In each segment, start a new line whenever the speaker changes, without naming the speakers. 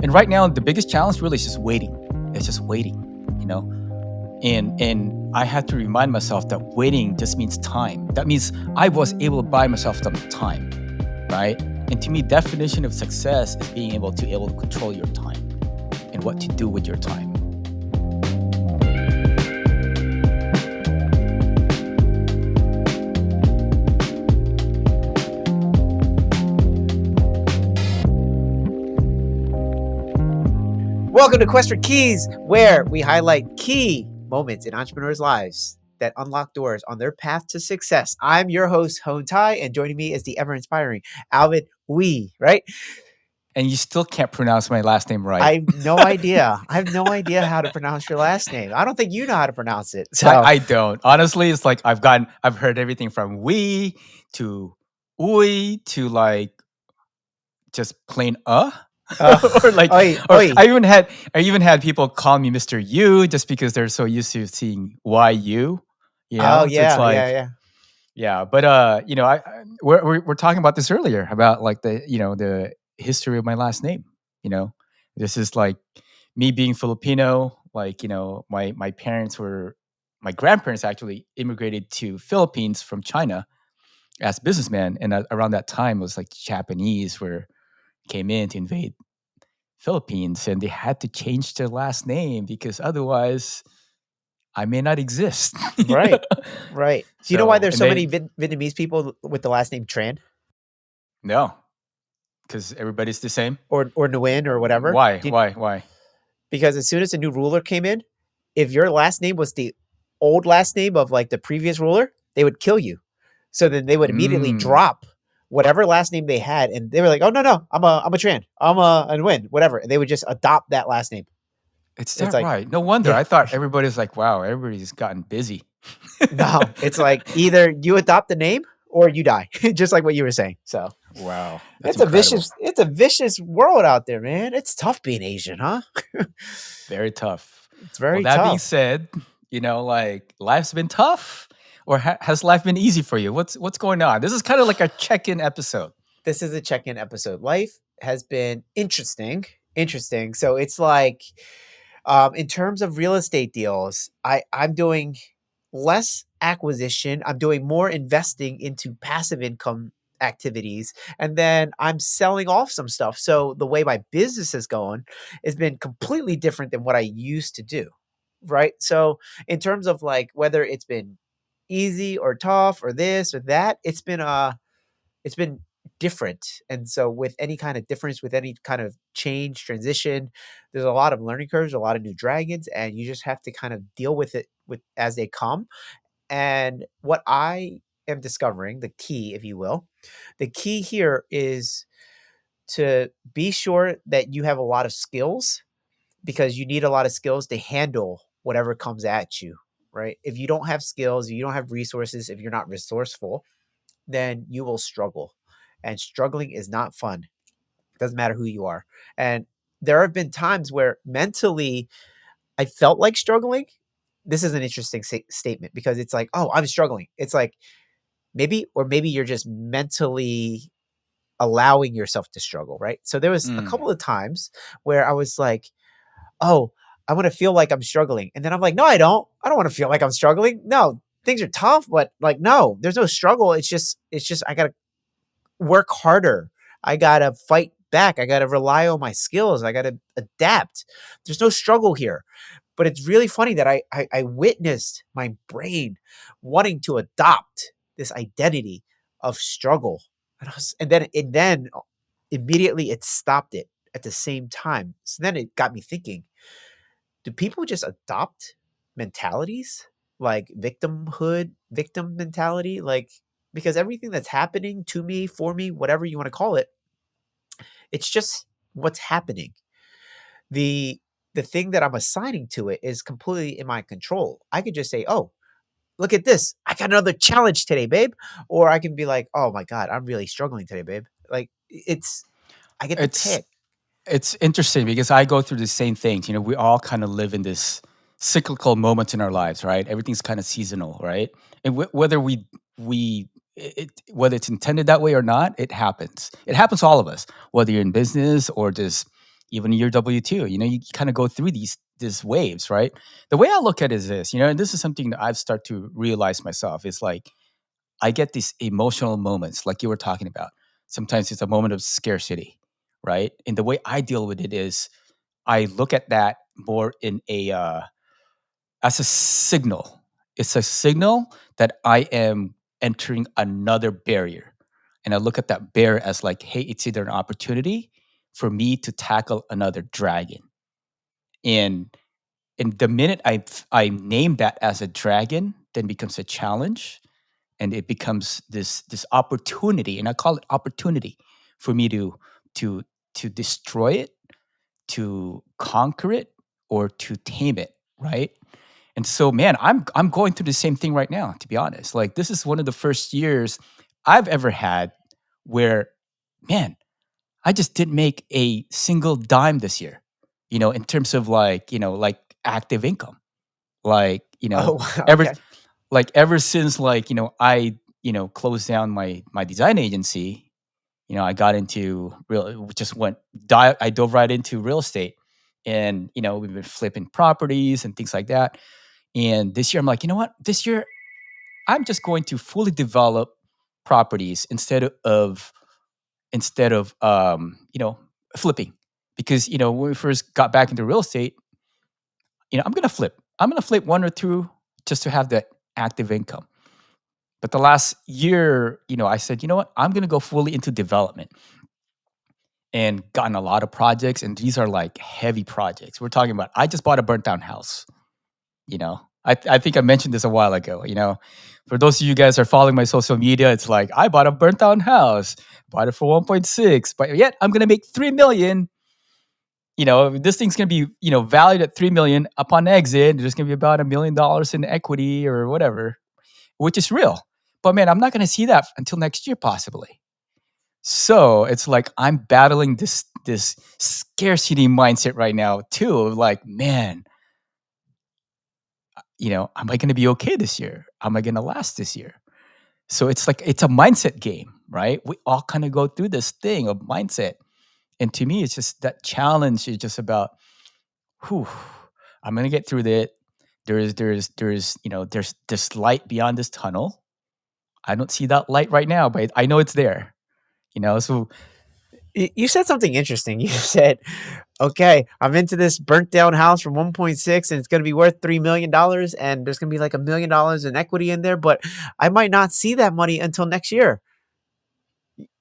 And right now, the biggest challenge really is just waiting. It's just waiting, you know. And I had to remind myself that waiting just means time. That means I was able to buy myself some time, right? And to me, definition of success is being able to control your time and what to do with your time.
Welcome to Quest for Keys, where we highlight key moments in entrepreneurs' lives that unlock doors on their path to success. I'm your host, Hoan, and joining me is the ever-inspiring Alvin Wee, right?
And you still can't pronounce my last name right.
I have no idea. I have no idea how to pronounce your last name. I don't think you know how to pronounce it. So
I don't. Honestly, it's like I've heard everything from we to ui to like just plain or like
oi,
or
oi.
I even had people call me Mr. U just because they're so used to seeing YU,
Oh,
So it's
yeah,
like
yeah.
yeah, but we're talking about this earlier about like the history of my last name, you know. This is like me being Filipino, like, my grandparents actually immigrated to Philippines from China as businessmen, and around that time it was like Japanese were came in to invade Philippines, and they had to change their last name because otherwise I may not exist.
Right, right. Do you know why
So,
there's
and
so
they
many Vietnamese people with the last name Tran
no, because everybody's the same.
or Nguyen or whatever?
Why? Why?
Because as soon as a new ruler came in, if your last name was the old last name of like the previous ruler, they would kill you. So then they would immediately
Mm,
drop whatever last name they had, and they were like, "Oh no, I'm a Tran, I'm a Nguyen, whatever." And they would just adopt that last name.
it's
It's
that
like,
right? No wonder.
yeah,
I thought everybody's like, wow, everybody's gotten busy.
no, it's like either you adopt the name or you die, just like what you were saying. So
Wow, that's incredible.
it's a vicious world out there, man. It's tough being Asian, huh?
Very tough.
It's
Well,
very
that being
tough.
said, like life's been tough, or has life been easy for you? What's going on? This is kind of like a check-in episode.
This is a check-in episode. Life has been interesting. So it's like, in terms of real estate deals, I'm doing less acquisition. I'm doing more investing into passive income activities, and then I'm selling off some stuff. So the way my business is going has been completely different than what I used to do. Right. So in terms of like whether it's been easy or tough or this or that, it's been different. And so with any kind of difference, with any kind of change, transition, there's a lot of learning curves, a lot of new dragons, and you just have to kind of deal with it with as they come. And what I am discovering, the key, if you will, the key here is to be sure that you have a lot of skills, because you need a lot of skills to handle whatever comes at you, right? If you don't have skills, if you don't have resources, if you're not resourceful, then you will struggle. And struggling is not fun. It doesn't matter who you are. And there have been times where mentally I felt like struggling. This is an interesting statement, because it's like, oh, I'm struggling. It's like maybe you're just mentally allowing yourself to struggle, right? So there was a
Mm.
couple of times where I was like, oh, I want to feel like I'm struggling. And then I'm like, no, I don't. I don't want to feel like I'm struggling. No, things are tough, but like, no, there's no struggle. It's just I got to work harder. I got to fight back. I got to rely on my skills. I got to adapt. There's no struggle here. But it's really funny that I witnessed my brain wanting to adopt this identity of struggle. And then immediately it stopped it at the same time. So then it got me thinking, do people just adopt mentalities like victim mentality? Like, because everything that's happening to me, for me, whatever you want to call it, it's just what's happening. The the thing that I'm assigning to it is completely in my control. I could just say, "Oh, look at this. I got another challenge today, babe." Or I can be like, "Oh my god, I'm really struggling today, babe." Like, I get to
It's
pick.
it's interesting because I go through the same things. We all kind of live in this cyclical moments in our lives, right? Everything's kind of seasonal, right? And whether we whether it's intended that way or not, it happens. It happens to all of us, whether you're in business or just even your W-2. You kind of go through these waves, right? The way I look at it is this, and this is something that I've started to realize myself. Is like I get these emotional moments, like you were talking about. Sometimes it's a moment of scarcity, right? And the way I deal with it is I look at that more in a as a signal. It's a signal that I am entering another barrier. And I look at that barrier as like, hey, it's either an opportunity for me to tackle another dragon. And the minute I name that as a dragon, then becomes a challenge, and it becomes this opportunity, and I call it opportunity for me to to destroy it, to conquer it, or to tame it, right? And so, man, I'm going through the same thing right now, to be honest. Like this is one of the first years I've ever had where, man, I just didn't make a single dime this year, in terms of like active income. Like,
Oh,
ever
okay.
ever since I, closed down my design agency, I got into real just went I dove right into real estate. And, we've been flipping properties and things like that. And this year I'm like, you know what? This year I'm just going to fully develop properties instead of flipping. Because, when we first got back into real estate, I'm gonna flip. I'm gonna flip one or two just to have that active income. But the last year, I said, you know what? I'm gonna go fully into development and gotten a lot of projects. And these are like heavy projects. We're talking about I just bought a burnt down house. I think I mentioned this a while ago. For those of you guys who are following my social media, it's like I bought a burnt down house, bought it for 1.6, but yet I'm gonna make 3 million. This thing's gonna be valued at 3 million upon exit. There's gonna be about $1 million in equity or whatever, which is real. But man, I'm not gonna see that until next year possibly. So it's like I'm battling this scarcity mindset right now too. Of like, man, am I gonna be okay this year? Am I gonna last this year? So it's like it's a mindset game, right? We all kind of go through this thing of mindset. And to me, it's just that challenge is just about, whew, I'm gonna get through that. There's this light beyond this tunnel. I don't see that light right now, but I know it's there. So
You said something interesting. You said, okay, I'm into this burnt down house from 1.6 and it's going to be worth $3 million and there's going to be like $1 million in equity in there, but I might not see that money until next year.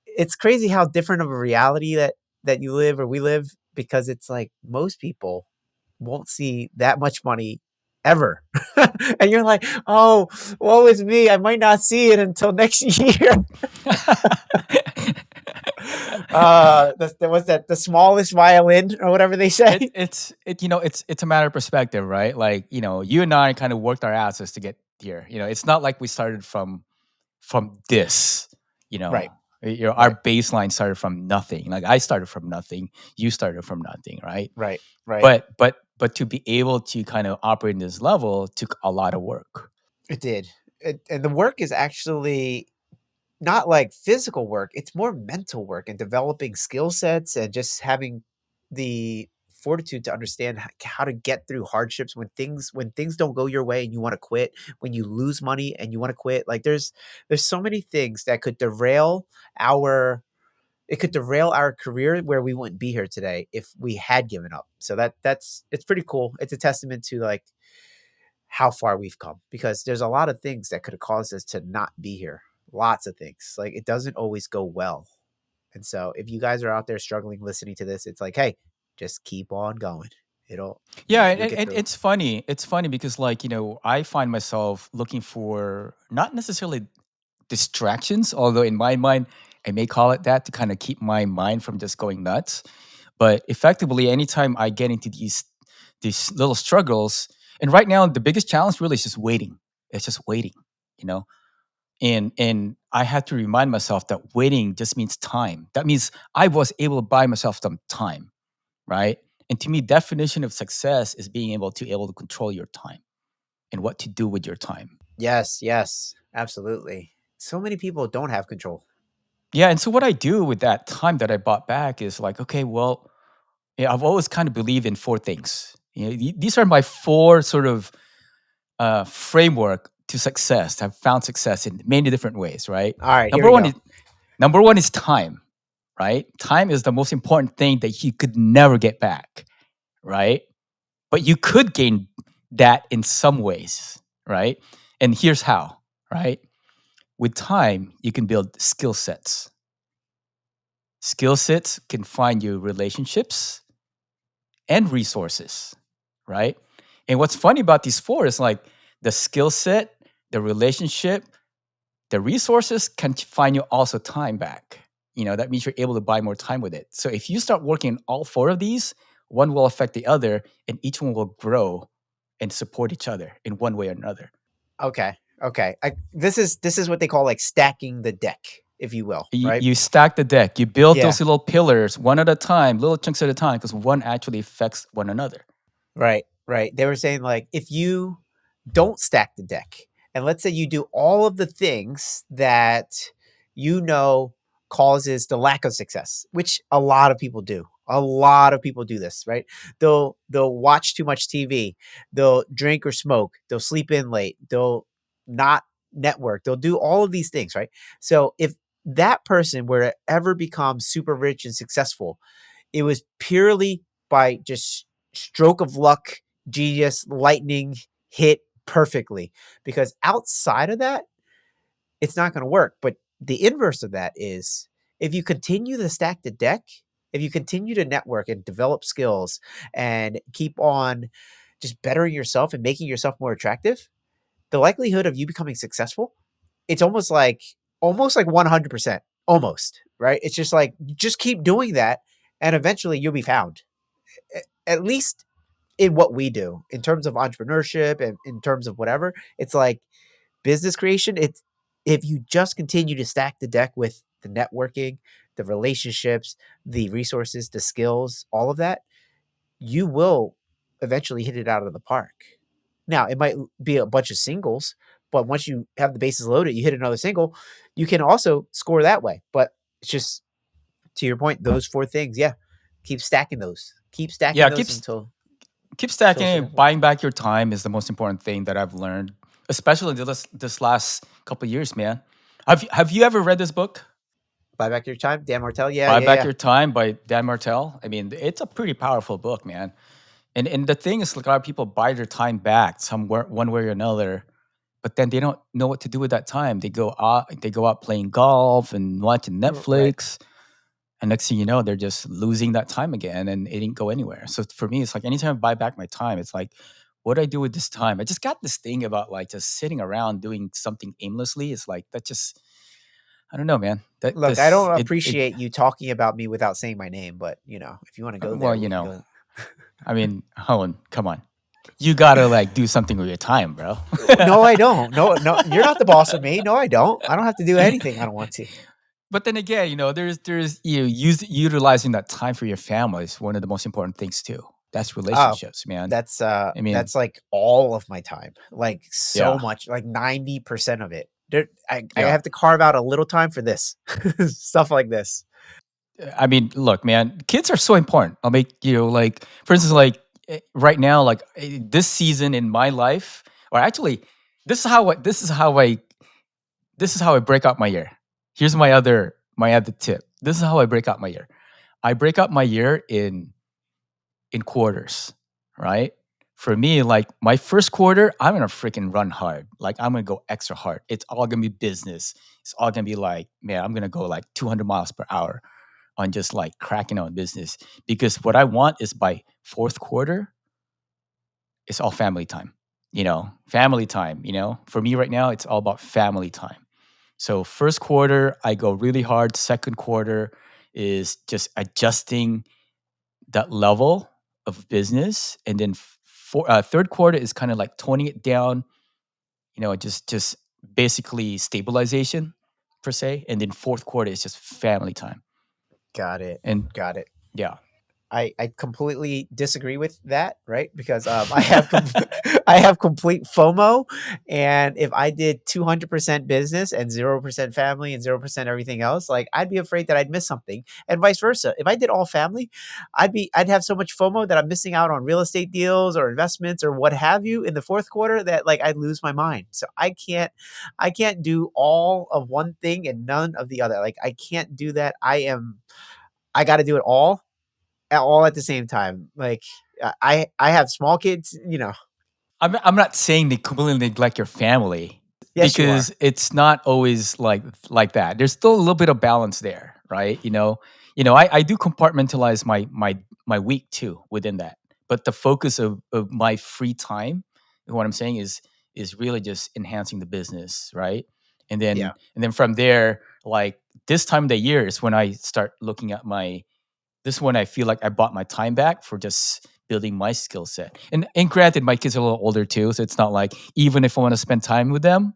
It's crazy how different of a reality that you live or we live, because it's like most people won't see that much money ever. And you're like, oh, woe is me. I might not see it until next year. Was that the smallest violin or whatever they
it
say?
it's it you know it's a matter of perspective, right? Like, you and I kind of worked our asses to get here. It's not like we started from this, you know.
Right, right,
Our baseline started from nothing. Like I started from nothing, you started from nothing, right?
right, right.
But to be able to kind of operate in this level took a lot of work.
It did. And the work is actually not like physical work, it's more mental work and developing skill sets and just having the fortitude to understand how to get through hardships when things don't go your way and you want to quit, when you lose money and you want to quit. Like there's so many things that could derail our it could derail our career where we wouldn't be here today if we had given up. So that's it's pretty cool. It's a testament to like how far we've come, because there's a lot of things that could have caused us to not be here. Lots of things. Like it doesn't always go well. And so if you guys are out there struggling listening to this, it's like, hey, just keep on going.
Yeah,
You'll get through it.
it's funny. It's funny because, like, I find myself looking for not necessarily distractions, although in my mind, I may call it that to kind of keep my mind from just going nuts. But effectively, anytime I get into these little struggles, and right now the biggest challenge really is just waiting. It's just waiting, you know. And I had to remind myself that waiting just means time. That means I was able to buy myself some time, right? And to me, definition of success is being able to control your time and what to do with your time.
Yes, yes, absolutely. So many people don't have control.
Yeah, and so what I do with that time that I bought back is like, okay, well, Yeah, I've always kind of believed in four things. These are my four sort of framework to success. I've found success in many different ways, right?
All right, here
Number
we
one
go.
is number one is time, right? Time is the most important thing that you could never get back, right? But you could gain that in some ways, right? And here's how, right? With time, you can build skill sets. Skill sets can find you relationships and resources, right? And what's funny about these four is like the skill set, the relationship, the resources can find you also time back. That means you're able to buy more time with it. So if you start working all four of these, one will affect the other, and each one will grow and support each other in one way or another.
Okay, okay. This is what they call like stacking the deck, if you will,
You,
right?
you stack the deck, you build
Yeah.
those little pillars one at a time, little chunks at a time, because one actually affects one another.
Right, right. They were saying like if you don't stack the deck, and let's say you do all of the things that you know causes the lack of success, which a lot of people do. A lot of people do this, right? They'll watch too much TV, they'll drink or smoke, they'll sleep in late, they'll not network, they'll do all of these things, right? So if that person were to ever become super rich and successful, it was purely by just stroke of luck, genius, lightning hit perfectly. Because outside of that, it's not going to work. But the inverse of that is if you continue to stack the deck, if you continue to network and develop skills and keep on just bettering yourself and making yourself more attractive, the likelihood of you becoming successful, it's almost like 100%, almost, right? It's just like just keep doing that and eventually you'll be found. At least in what we do in terms of entrepreneurship and in terms of whatever, it's like business creation. It's if you just continue to stack the deck with the networking, the relationships, the resources, the skills, all of that, you will eventually hit it out of the park. Now, it might be a bunch of singles, but once you have the bases loaded, you hit another single, you can also score that way. But it's just to your point, those four things, yeah. Keep stacking those. Keep stacking
Yeah,
those
keep
until
stacking it.
successful.
Buying back your time is the most important thing that I've learned, especially this last couple of years, man. Have you ever read this book?
Buy back your time, Dan Martell. Yeah,
Buy
yeah,
Back
yeah.
Your Time by Dan Martell. I mean, it's a pretty powerful book, man. And the thing is, like, a lot of people buy their time back somewhere, one way or another, but then they don't know what to do with that time. They go out playing golf and watching
Right.
Netflix, and next thing you know, they're just losing that time again, and it didn't go anywhere. So for me, it's like anytime I buy back my time, it's like, what do I do with this time? I just got this thing about like just sitting around doing something aimlessly. It's like that just I don't know, man. That
Look, I
this
don't
it
appreciate you talking about me without saying my name, but if you want to go
well,
there, we can go.
I mean, Hoan, come on. You gotta like do something with your time, bro.
No, I don't. No, no, you're not the boss of me. No, I don't. I don't have to do anything I don't want to.
But then again, there's utilizing that time for your family is one of the most important things too. That's
Oh,
relationships, man.
that's
I mean,
that's like all of my time. Like so
yeah,
much, like 90% of it. I
yeah.
have to carve out a little time for this. Stuff like this.
I mean, look, man, kids are so important. I'll make like for instance, like right now, like this season in my life, or actually, this is how I break out my year. Here's my other tip. This is how I break out my year. I break up my year in quarters, right? For me, like my first quarter, I'm gonna freaking run hard. Like I'm gonna go extra hard. It's all gonna be business. It's all gonna be like, man, I'm gonna go like 200 miles per hour on just like cracking on business. Because what I want is by fourth quarter, it's all family time. Family time. For me right now, it's all about family time. So first quarter, I go really hard. Second quarter is just adjusting that level of business, and then third quarter is kind of like toning it down. Just basically stabilization per se, and then fourth quarter is just family time.
Got it.
And
Got it.
yeah,
I completely disagree with that, right? Because I have I have complete FOMO, and if I did 200% business and 0% family and 0% everything else, like I'd be afraid that I'd miss something, and vice versa. If I did all family, I'd have so much FOMO that I'm missing out on real estate deals or investments or what have you in the fourth quarter that like I'd lose my mind. So I can't do all of one thing and none of the other. Like I can't do that. I got to do it all at the same time. Like I have small kids, you know.
I'm not saying they completely neglect your family
Yes, you are.
because it's not always like that. There's still a little bit of balance there, right? I do compartmentalize my week too within that. But the focus of my free time, what I'm saying is really just enhancing the business, right? And then
Yeah.
and then from there, like this time of the year is when I start looking at this one I feel like I bought my time back for just building my skill set. And granted, my kids are a little older too, so it's not like even if I want to spend time with them,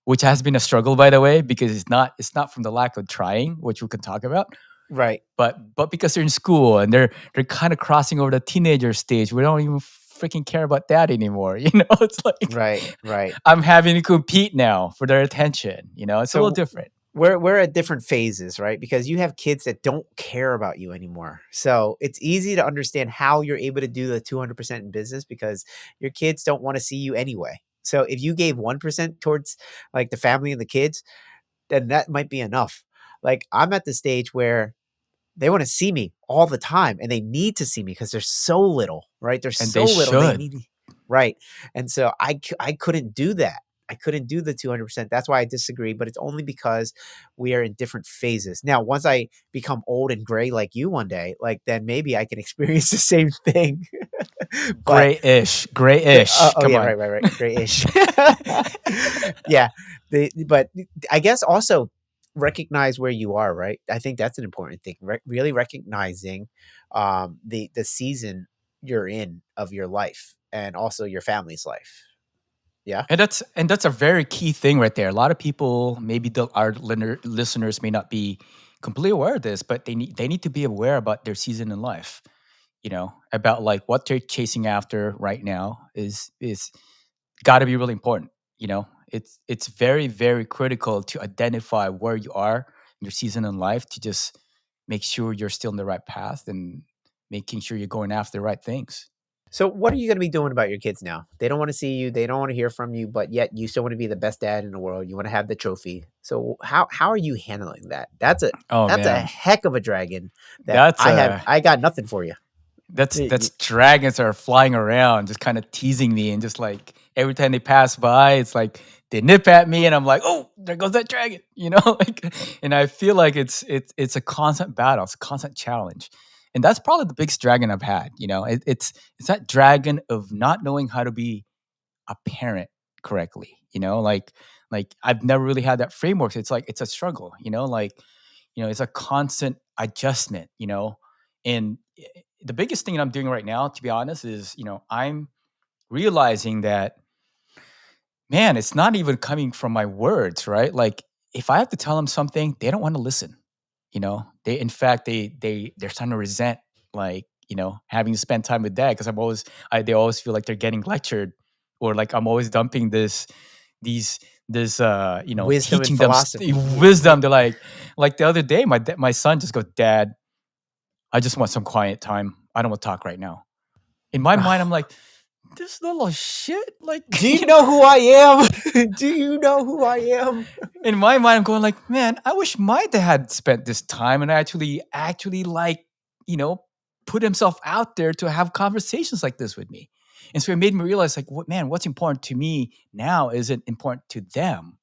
which has been a struggle by the way, because it's not from the lack of trying, which we can talk about,
Right.
but because they're in school and they're kind of crossing over the teenager stage. We don't even freaking care about that anymore. It's like
Right. Right.
I'm having to compete now for their attention. It's a little
So
different.
we're at different phases, right? Because you have kids that don't care about you anymore. So it's easy to understand how you're able to do the 200% in business because your kids don't want to see you anyway. So if you gave 1% towards like the family and the kids, then that might be enough. Like I'm at the stage where they wanna see me all the time, and they need to see me because 'cause they're so little, right? They're
And
so
they
little, they
should.
need right, and so I couldn't do that. I couldn't do the 200%. That's why I disagree, but it's only because we are in different phases. Now, once I become old and gray like you one day, like, then maybe I can experience the same thing. But
Gray-ish. Gray-ish.
oh,
Come
yeah,
on.
right, grayish. Yeah, but I guess also recognize where you are, right? I think that's an important thing, really recognizing, the season you're in of your life and also your family's life. Yeah?
And that's a very key thing right there. A lot of people, maybe our listeners may not be completely aware of this, but they need to be aware about their season in life. About like what they're chasing after right now is got to be really important. It's very very critical to identify where you are in your season in life to just make sure you're still in the right path and making sure you're going after the right things.
So what are you gonna be doing about your kids now? They don't wanna see you, they don't wanna hear from you, but yet you still wanna be the best dad in the world, you wanna have the trophy. So how are you handling that?
Oh
That's a
man,
heck of a dragon that
that's a
I got nothing for you.
That's dragons are flying around, just kind of teasing me, and just like every time they pass by, it's like they nip at me, and I'm like, "Oh, there goes that dragon," like, and I feel like it's a constant battle, it's a constant challenge, and that's probably the biggest dragon I've had. It's that dragon of not knowing how to be a parent correctly. Like I've never really had that framework. So it's like it's a struggle. It's a constant adjustment. And the biggest thing that I'm doing right now, to be honest, is I'm realizing that, man, it's not even coming from my words, right? Like if I have to tell them something, they don't want to listen. They in fact they're starting to resent, like, having to spend time with dad, because they always feel like they're getting lectured, or like I'm always dumping these this
Wisdom and
teaching them
philosophy.
wisdom. They're like the other day, my son just goes, "Dad, I just want some quiet time. I don't want to talk right now." In my mind, I'm like, this little shit, like,
Do you know who I am? Do you know who I am?
in my mind, I'm going like, man, I wish my dad had spent this time and actually like, you know, put himself out there to have conversations like this with me. And so it made me realize, like, what's important to me now isn't important to them,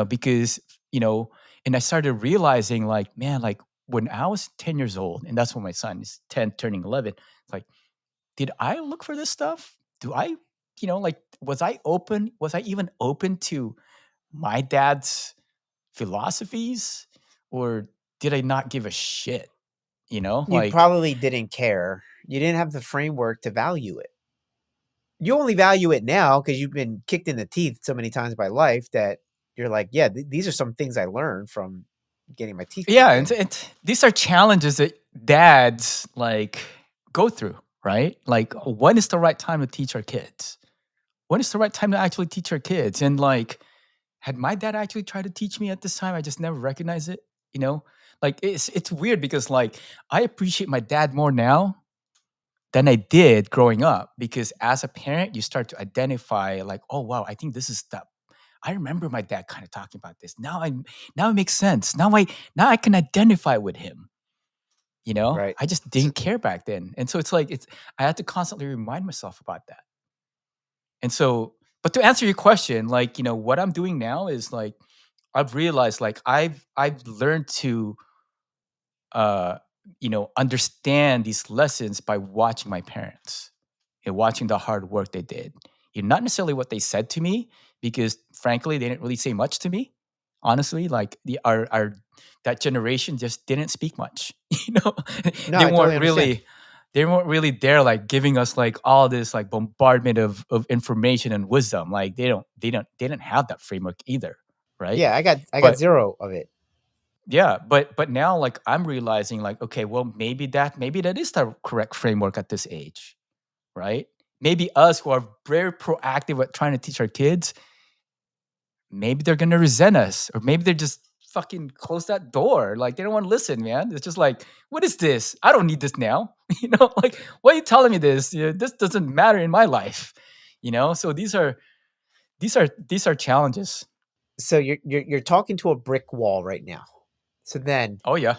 because, and I started realizing, like, man, like when I was 10 years old, and that's when my son is 10 turning 11, it's like, did I look for this stuff? Do I, like, was I even open to my dad's philosophies, or did I not give a shit?
You
Like,
probably didn't care. You didn't have the framework to value it. You only value it now because you've been kicked in the teeth so many times by life that you're like, yeah, these are some things I learned from getting my teeth
yeah,
kicked
and,
in.
and these are challenges that dads like go through, right? Like, when is the right time to teach our kids? When is the right time to actually teach our kids? And like, had my dad actually tried to teach me at this time, I just never recognized it. You know, like it's weird because like I appreciate my dad more now than I did growing up because as a parent, you start to identify like, oh wow, I think this is the. I remember my dad kind of talking about this. Now it makes sense. Now I can identify with him. You know,
Right.
I just
So,
didn't care back then, and so it's like it's. I had to constantly remind myself about that. And so, but to answer your question, like what I'm doing now is like I've realized like I've learned to uh, understand these lessons by watching my parents and watching the hard work they did. Not necessarily what they said to me, because frankly, they didn't really say much to me. Honestly, like our that generation just didn't speak much.
no,
They
I totally
weren't
understand.
really they weren't really there like giving us like all this like bombardment of information and wisdom. Like they didn't have that framework either, right?
Yeah, I got
But
zero of it.
yeah, but now like I'm realizing like, okay, well maybe that is the correct framework at this age, right? Maybe us who are very proactive at trying to teach our kids, maybe they're gonna resent us, or maybe they're just fucking close that door. Like they don't want to listen, man. It's just like, what is this? I don't need this now. Like why are you telling me this? This doesn't matter in my life. So these are challenges.
So you're talking to a brick wall right now. So then,
Oh yeah.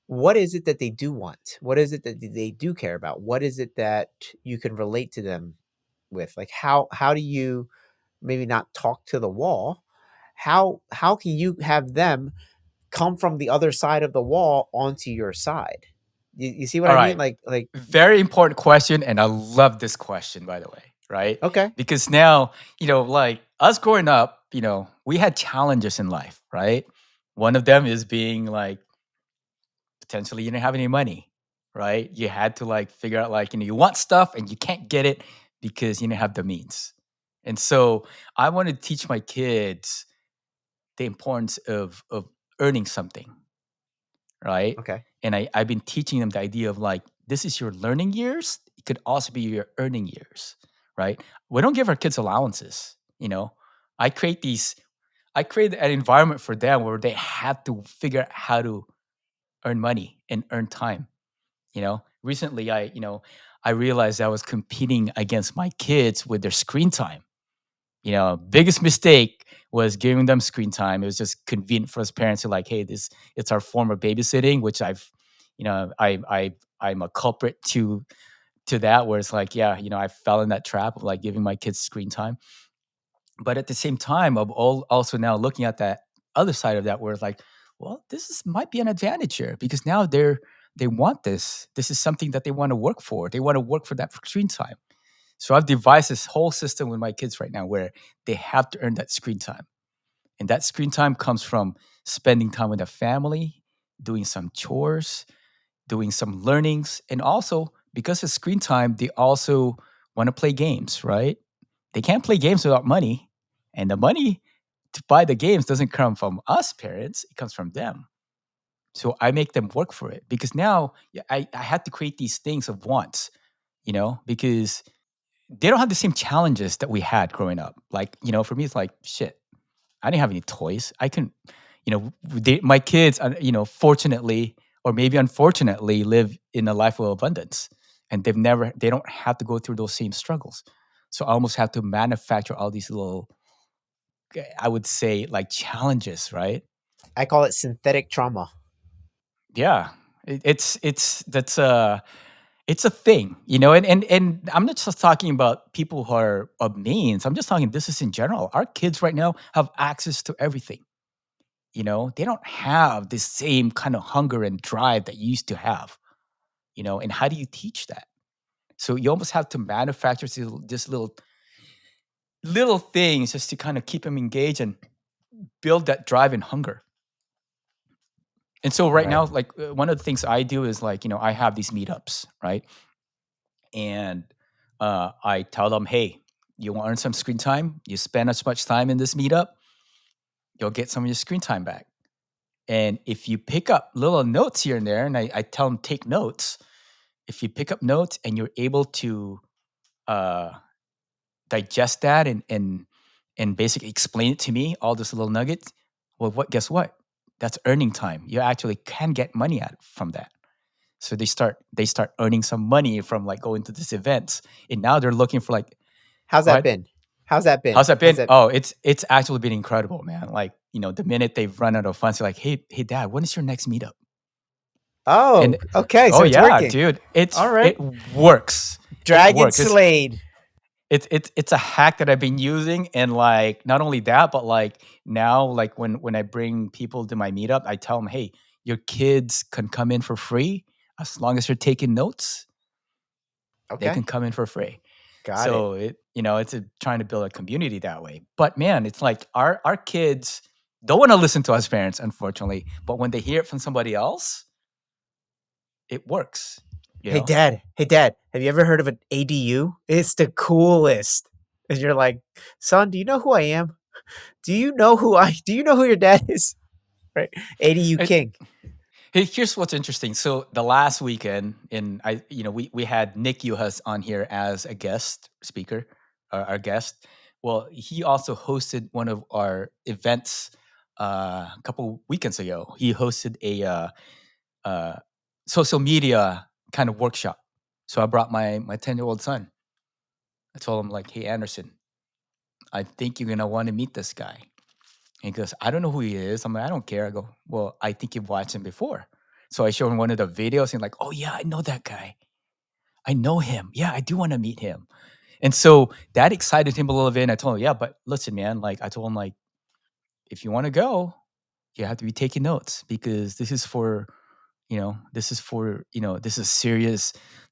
what is it that they do want? What is it that they do care about? What is it that you can relate to them with? Like how do you maybe not talk to the wall? How can you have them come from the other side of the wall onto your side? You see what
All
I mean?
right.
Like
Very important question, and I love this question, by the way, right?
okay,
Because now, like us growing up, we had challenges in life, right? One of them is being like potentially you didn't have any money, right? You had to like figure out like, you want stuff and you can't get it because you didn't have the means. And so I want to teach my kids the importance of earning something, right?
okay,
And I've been teaching them the idea of like, this is your learning years. It could also be your earning years, right? We don't give our kids allowances. I create these, I create an environment for them where they have to figure out how to earn money and earn time. Recently I realized I was competing against my kids with their screen time. Biggest mistake was giving them screen time. It was just convenient for us parents to like, hey, this it's our form of babysitting, which I'm a culprit to that, where it's like, yeah, I fell in that trap of like giving my kids screen time. But at the same time, I'm also now looking at that other side of that, where it's like, well, might be an advantage here because now they want this. This is something that they want to work for. They want to work for that screen time. So I've devised this whole system with my kids right now where they have to earn that screen time. And that screen time comes from spending time with their family, doing some chores, doing some learnings. And also, because of screen time, they also want to play games, right? They can't play games without money. And the money to buy the games doesn't come from us parents, it comes from them. So I make them work for it because now yeah, I had to create these things of wants, because they don't have the same challenges that we had growing up. Like, for me, it's like, shit, I didn't have any toys. I couldn't, my kids, fortunately, or maybe unfortunately, live in a life of abundance and they don't have to go through those same struggles. So I almost have to manufacture all these little, I would say, like challenges, right?
I call it synthetic trauma.
Yeah. It's a thing, and I'm not just talking about people who are of means. I'm just talking this is in general. Our kids right now have access to everything. They don't have the same kind of hunger and drive that you used to have. And how do you teach that? So you almost have to manufacture this little things just to kind of keep them engaged and build that drive and hunger. And so right
Right.
now, like one of the things I do is like, I have these meetups, right? And I tell them, hey, you want to earn some screen time? You spend as much time in this meetup, you'll get some of your screen time back. And if you pick up little notes here and there, and I tell them take notes, if you pick up notes and you're able to uh, digest that and basically explain it to me, all those little nuggets, well, what guess what? That's earning time. You actually can get money out from that. So they start earning some money from like going to these events, and now they're looking for like,
How's
go
that
ahead.
been? How's that been?
How's that
Has
been?
that
Oh, it's actually been incredible, man. Like, the minute they've run out of funds, they're like, hey, dad, when is your next meetup? And
Oh, okay, so
oh
it's
yeah,
working.
dude,
All right.
it works. It
Dragon
works.
slayed.
It's a hack that I've been using, and like not only that, but like now, like when I bring people to my meetup, I tell them, hey, your kids can come in for free as long as you're taking notes. They can
Okay.
come in for free.
Got it.
So it's trying to build a community that way. But man, it's like our kids don't want to listen to us parents, unfortunately. But when they hear it from somebody else, it works. You
Hey
know,
dad. Hey dad. Have you ever heard of an ADU? It's the coolest. And you're like, son, do you know who I am? Do you know who your dad is? Right? ADU
it,
King.
here's what's interesting. So the last weekend, we had Nick Yuhas on here as a guest speaker, our guest. Well, he also hosted one of our events a couple weekends ago. He hosted a uh, social media kind of workshop. So I brought my 10-year-old son. I told him like, "Hey Anderson, I think you're gonna want to meet this guy." And he goes, "I don't know who he is." I'm like, "I don't care." I go, "Well, I think you've watched him before." So I showed him one of the videos and like, "Oh yeah, I know that guy. I know him. Yeah, I do want to meet him." And so that excited him a little bit. And I told him, "Yeah, but listen, man. Like I told him, like if you want to go, you have to be taking notes because this is serious.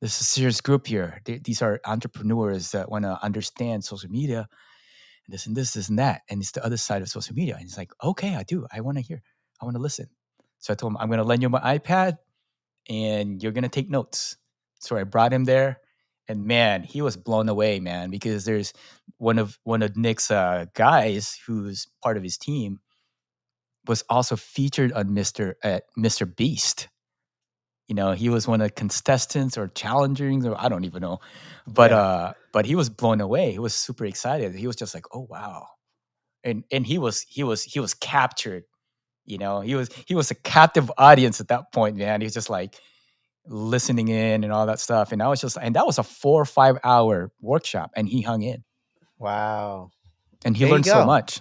This is a serious group here. These are entrepreneurs that want to understand social media and this and that. And it's the other side of social media." And he's like, "Okay, I do. I want to hear. I want to listen." So I told him, "I'm going to lend you my iPad and you're going to take notes." So I brought him there. And man, he was blown away, man, because there's one of Nick's guys who's part of his team was also featured on Mr. Beast. He was one of the contestants or challengers, or I don't even know. But
Yeah.
but he was blown away. He was super excited. He was just like, "Oh wow." And he was captured. He was a captive audience at that point, man. He was just like listening in and all that stuff. And that was a 4 or 5 hour workshop, and he hung in
Wow.
and he
There you
learned so
go.
much.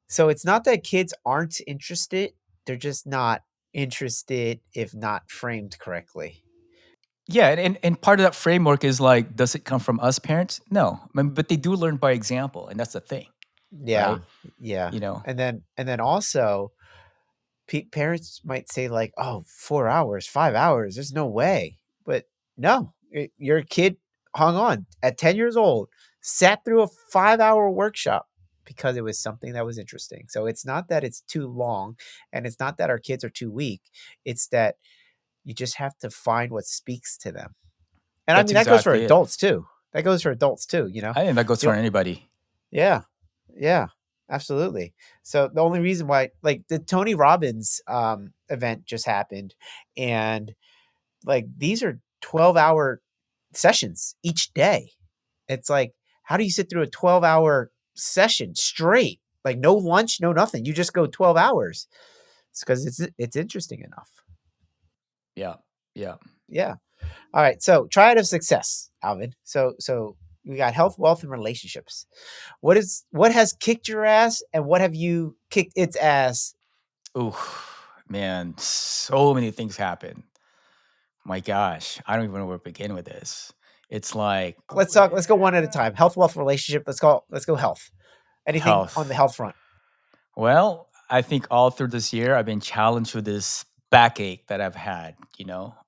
So it's not that kids aren't interested, they're just not interested if not framed correctly.
Yeah, and part of that framework is like, does it come from us parents? No, but they do learn by example, and that's the thing,
Yeah.
right?
Yeah.
You know,
And then also parents might say like, "Oh, 4 hours, 5 hours, there's no way." But no, your kid hung on at 10 years old, sat through a 5-hour workshop because it was something that was interesting. So it's not that it's too long and it's not that our kids are too weak. It's that you just have to find what speaks to them. And I
that's
mean, that goes for
exactly it.
adults too. That goes for adults too, you know?
I think that goes
The
for anybody.
Yeah. Yeah. Absolutely. So the only reason why like the Tony Robbins event just happened and like these are 12-hour sessions each day. It's like how do you sit through a 12-hour session straight? Like no lunch, no nothing. You just go 12 hours. It's cuz it's interesting enough.
Yeah, yeah.
Yeah. All right. So, triad of success, Alvin. So we got health, wealth, and relationships. What has kicked your ass, and what have you kicked its ass?
Ooh, man, so many things happen. My gosh, I don't even know where to begin with this. It's like
Let's talk. Let's go one at a time. Health, wealth, relationship. Let's go health. Anything on the
health.
health front?
Well, I think all through this year, I've been challenged with this backache that I've had.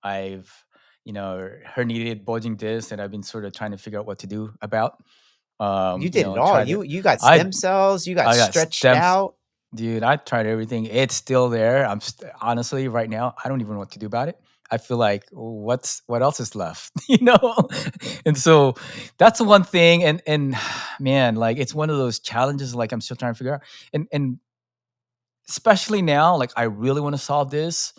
I've, herniated bulging disc, and I've been sort of trying to figure out what to do about.
You did it all.
Try to,
You got
I,
stem cells. You got
I got
stretched
stems,
out.
dude. I tried everything. It's still there. Honestly right now, I don't even know what to do about it. I feel like what else is left, and so that's the one thing. And man, like it's one of those challenges. Like I'm still trying to figure out. And especially now, like I really want to solve this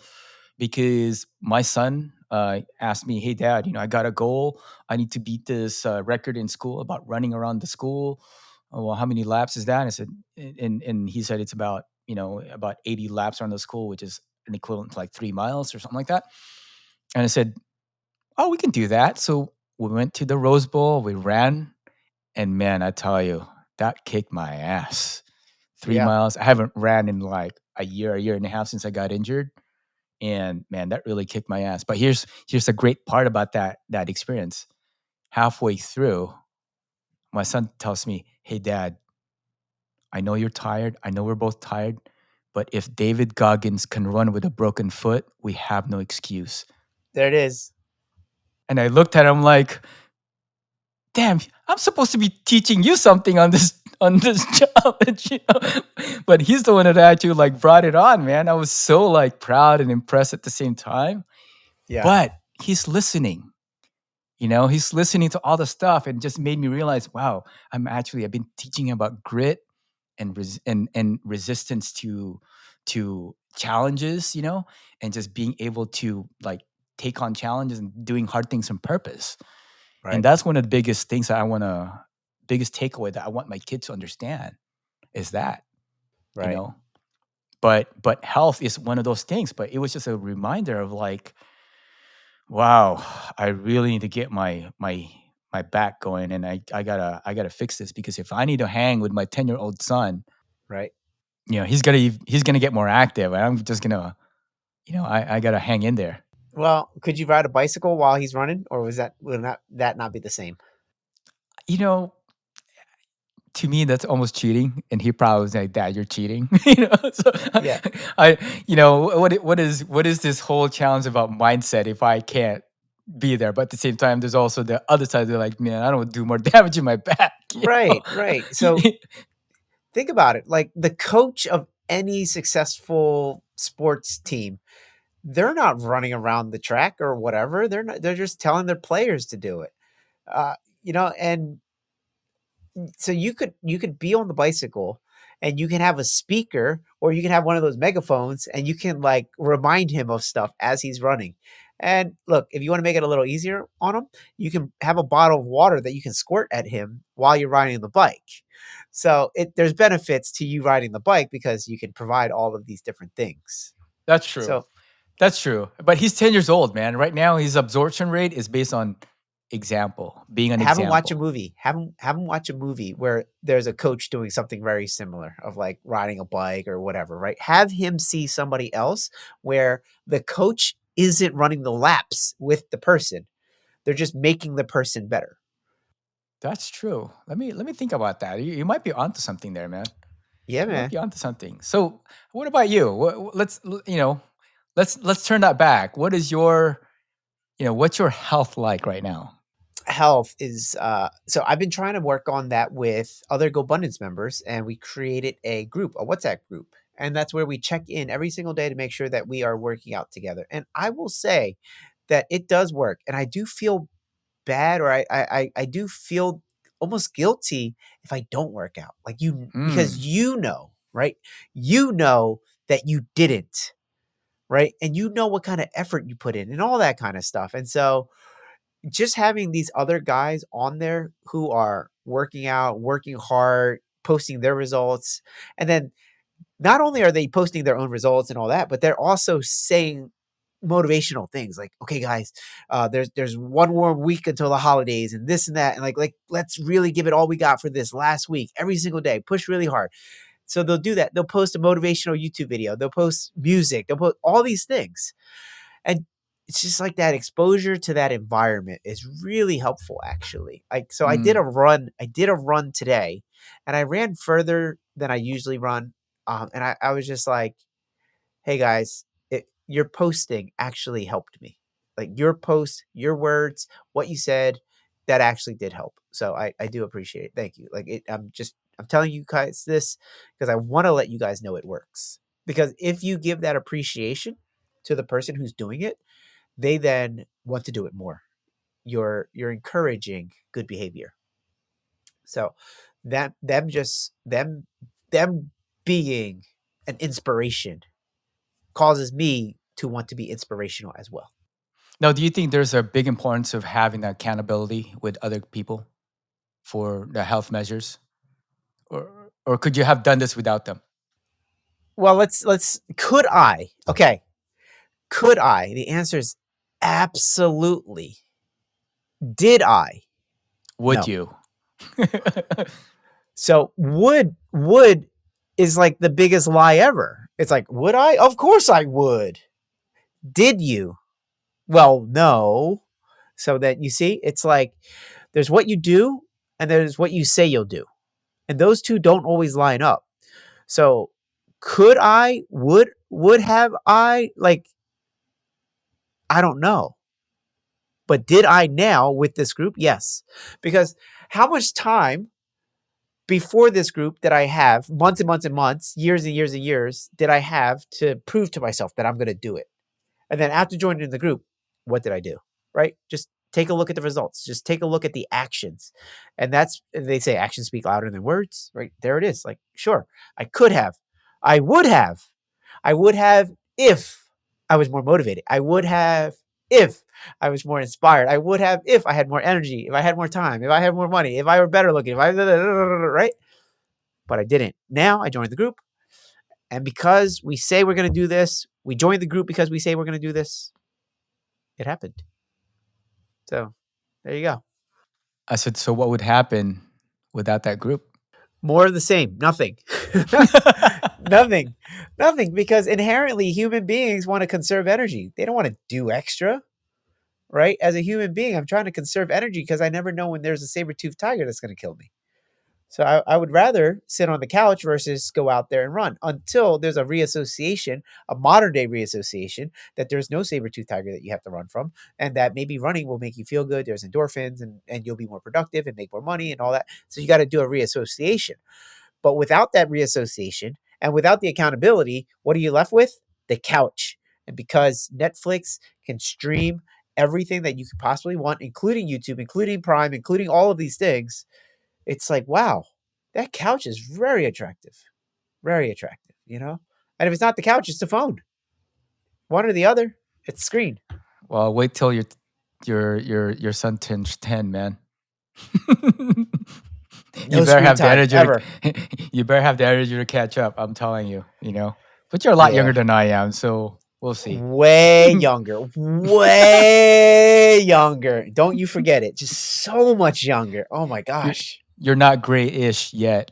because my son asked me, "Hey, Dad, I got a goal. I need to beat this record in school about running around the school. Oh, well, how many laps is that?" And I said, and he said it's about 80 laps around the school, which is an equivalent to like 3 miles or something like that. And I said, "Oh, we can do that." So we went to the Rose Bowl. We ran, and man, I tell you, that kicked my ass. Three
Yeah,
miles. I haven't ran in like a year and a half since I got injured, and man, that really kicked my ass. But here's the great part about that experience. Halfway through, my son tells me, "Hey, Dad, I know you're tired. I know we're both tired, but if David Goggins can run with a broken foot, we have no excuse."
there it is.
And I looked at him like, "Damn, I'm supposed to be teaching you something on this challenge." But he's the one that actually like brought it on, man. I was so like proud and impressed at the same time.
Yeah,
But he's listening. He's listening to all the stuff and just made me realize, wow, I've been teaching about grit and resistance to challenges, and just being able to like take on challenges and doing hard things on purpose. And
right,
that's one of the biggest things that biggest takeaway that I want my kids to understand is that, you
right,
know. But health is one of those things. But it was just a reminder of like, wow, I really need to get my back going, and I gotta fix this because if I need to hang with my 10-year-old son,
right.
he's gonna get more active, and I'm just gonna, I gotta hang in there.
Well, could you ride a bicycle while he's running, or will that not be the same?
You know, to me, that's almost cheating, and he probably was like, "Dad, you're cheating." So
Yeah,
I, what is this whole challenge about mindset if I can't be there? But at the same time, there's also the other side. They're like, "Man, I don't want to do more damage in my back."
right, right. So think about it. Like the coach of any successful sports team, they're not running around the track or whatever. They're not. They're just telling their players to do it. Uh, and so you could be on the bicycle and you can have a speaker or you can have one of those megaphones and you can like remind him of stuff as he's running. And look, if you want to make it a little easier on him, you can have a bottle of water that you can squirt at him while you're riding the bike. So there's benefits to you riding the bike because you can provide all of these different things.
That's true.
So
That's true. But he's 10 years old, man. Right now, his absorption rate is based on example, being an
have him watch a
example.
movie. Have him watch a movie where there's a coach doing something very similar of like riding a bike or whatever, right? Have him see somebody else where the coach isn't running the laps with the person. They're just making the person better.
That's true. Let me think about that. You might be onto something there, man.
Yeah,
You might
man.
be onto something. So, what about you? Let's turn that back. What's your health like right now?
Health is so I've been trying to work on that with other GoBundance members and we created a group, a WhatsApp group. And that's where we check in every single day to make sure that we are working out together. And I will say that it does work. And I do feel bad or I do feel almost guilty if I don't work out. Like because
Mm,
right? You know that you didn't, right? And you know what kind of effort you put in and all that kind of stuff. And so just having these other guys on there who are working out, working hard, posting their results, and then not only are they posting their own results and all that, but they're also saying motivational things like, "Okay, guys, there's one more week until the holidays, and this and that, and like let's really give it all we got for this last week, every single day, push really hard." So they'll do that. They'll post a motivational YouTube video. They'll post music. They'll put all these things, and it's just like that exposure to that environment is really helpful, actually. Like, so I did
mm.
a run. I did a run today, and I ran further than I usually run. And I was just like, "Hey guys, your posting actually helped me. Like your post, your words, what you said, that actually did help. So I do appreciate it. Thank you. Like I'm telling you guys this because I want to let you guys know it works. Because if you give that appreciation to the person who's doing it, they then want to do it more. You're encouraging good behavior. So that them just them being an inspiration, causes me to want to be inspirational as well.
Now, do you think there's a big importance of having that accountability with other people for the health measures, or could you have done this without them?
Well, let's could I? Okay. Could I? The answer is absolutely. Did I?
Would
No.
you?
So would is like the biggest lie ever. It's like, would I? Of course I would. Did you? Well, no. So that you see, it's like there's what you do and there's what you say you'll do. And those two don't always line up. So could I? Would have I? Like, I don't know. But did I now with this group? Yes. Because how much time before this group that I have, months and months and months, years and years and years, did I have to prove to myself that I'm going to do it? And then after joining the group, what did I do? Right? Just take a look at the results. Just take a look at the actions. And that's, they say actions speak louder than words, right? There it is. Like, sure, I could have. I would have. I would have if I was more motivated. I would have if I was more inspired. I would have if I had more energy, if I had more time, if I had more money, if I were better looking, if I, right? But I didn't. Now I joined the group. And because we say we're going to do this, we joined the group because we say we're going to do this. It happened. So there you go.
I said, so what would happen without that group?
More of the same. Nothing. Nothing. Nothing. Because inherently human beings want to conserve energy. They don't want to do extra. Right? As a human being, I'm trying to conserve energy because I never know when there's a saber-toothed tiger that's going to kill me. So I would rather sit on the couch versus go out there and run until there's a reassociation, a modern day reassociation, that there's no saber-tooth tiger that you have to run from, and that maybe running will make you feel good. There's endorphins and you'll be more productive and make more money and all that. So you got to do a reassociation. But without that reassociation and without the accountability, what are you left with? The couch. And because Netflix can stream everything that you could possibly want, including YouTube, including Prime, including all of these things, it's like, wow, that couch is very attractive. Very attractive, you know? And if it's not the couch, it's the phone. One or the other. It's screen.
Well, wait till your son turns 10, man. You
No
better
screen
have the
time
energy
ever.
you better have the energy to catch up. I'm telling you, you know. But you're a lot
Yeah.
younger than I am, so we'll see.
Way younger. Way younger. Don't you forget it. Just so much younger. Oh my
You're
gosh.
you're not grayish yet.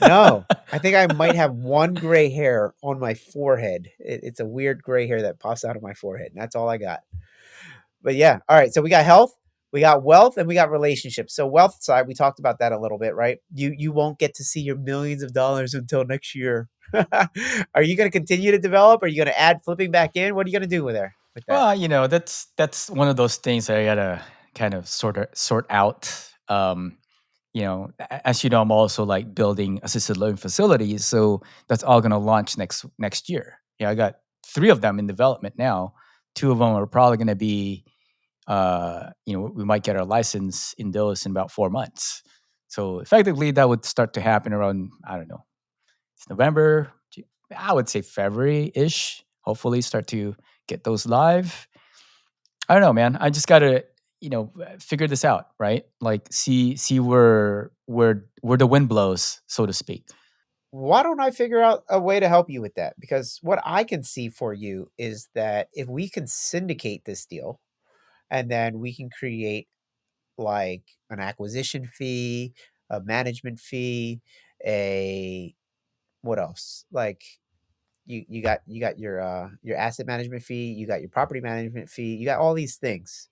No, I think I might have one gray hair on my forehead. It's a weird gray hair that pops out of my forehead. And that's all I got. But yeah. All right. So we got health, we got wealth, and we got relationships. So wealth side, we talked about that a little bit, right? You won't get to see your millions of dollars until next year. Are you going to continue to develop? Are you going to add flipping back in? What are you going to do with there with that?
Well, you know, that's one of those things that I gotta kind of sort out. You know, as you know, I'm also like building assisted living facilities, so that's all gonna launch next year. Yeah, I got 3 of them in development now. 2 of them are probably gonna be, you know, we might get our license in those in about 4 months. So effectively, that would start to happen around, I don't know, it's November. I would say February ish. Hopefully, start to get those live. I don't know, man. I just gotta, you know, figure this out, right? Like see where the wind blows, so to speak.
Why don't I figure out a way to help you with that? Because what I can see for you is that if we can syndicate this deal and then we can create like an acquisition fee, a management fee, a what else? Like you got your asset management fee, you got your property management fee, you got all these things.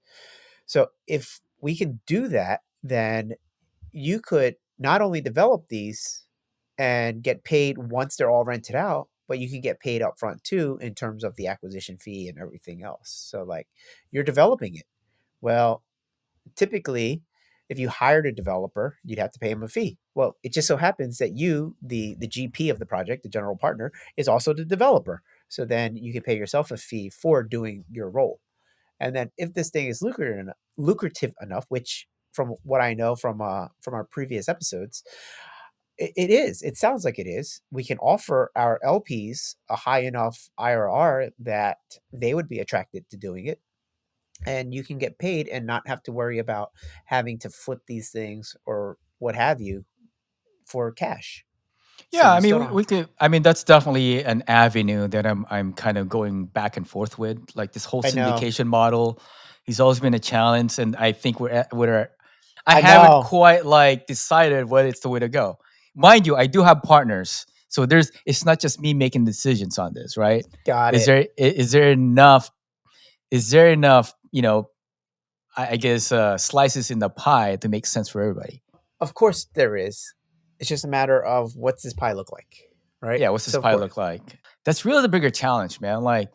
So if we can do that, then you could not only develop these and get paid once they're all rented out, but you can get paid up front too in terms of the acquisition fee and everything else. So like you're developing it. Well, typically if you hired a developer, you'd have to pay him a fee. Well, it just so happens that you, the GP of the project, the general partner, is also the developer. So then you can pay yourself a fee for doing your role. And then if this thing is lucrative enough, which from what I know from our previous episodes, It is. It sounds like it is. We can offer our LPs a high enough IRR that they would be attracted to doing it, and you can get paid and not have to worry about having to flip these things or what have you for cash. So
Yeah, I
you
mean,
still don't have
we could. I mean, that's definitely an avenue that I'm kind of going back and forth with. Like this whole
I know.
syndication model, he's always been a challenge, and I think we're. I
I
haven't
know.
quite like decided what it's the way to go. Mind you, I do have partners, so there's. It's not just me making decisions on this, right?
Got
Is
it.
is there enough? Is there enough? I guess slices in the pie to make sense for everybody.
Of course there is. It's just a matter of what's this pie look like, right?
Yeah, what's this
So of
pie
course.
look like? That's really the bigger challenge, man. Like,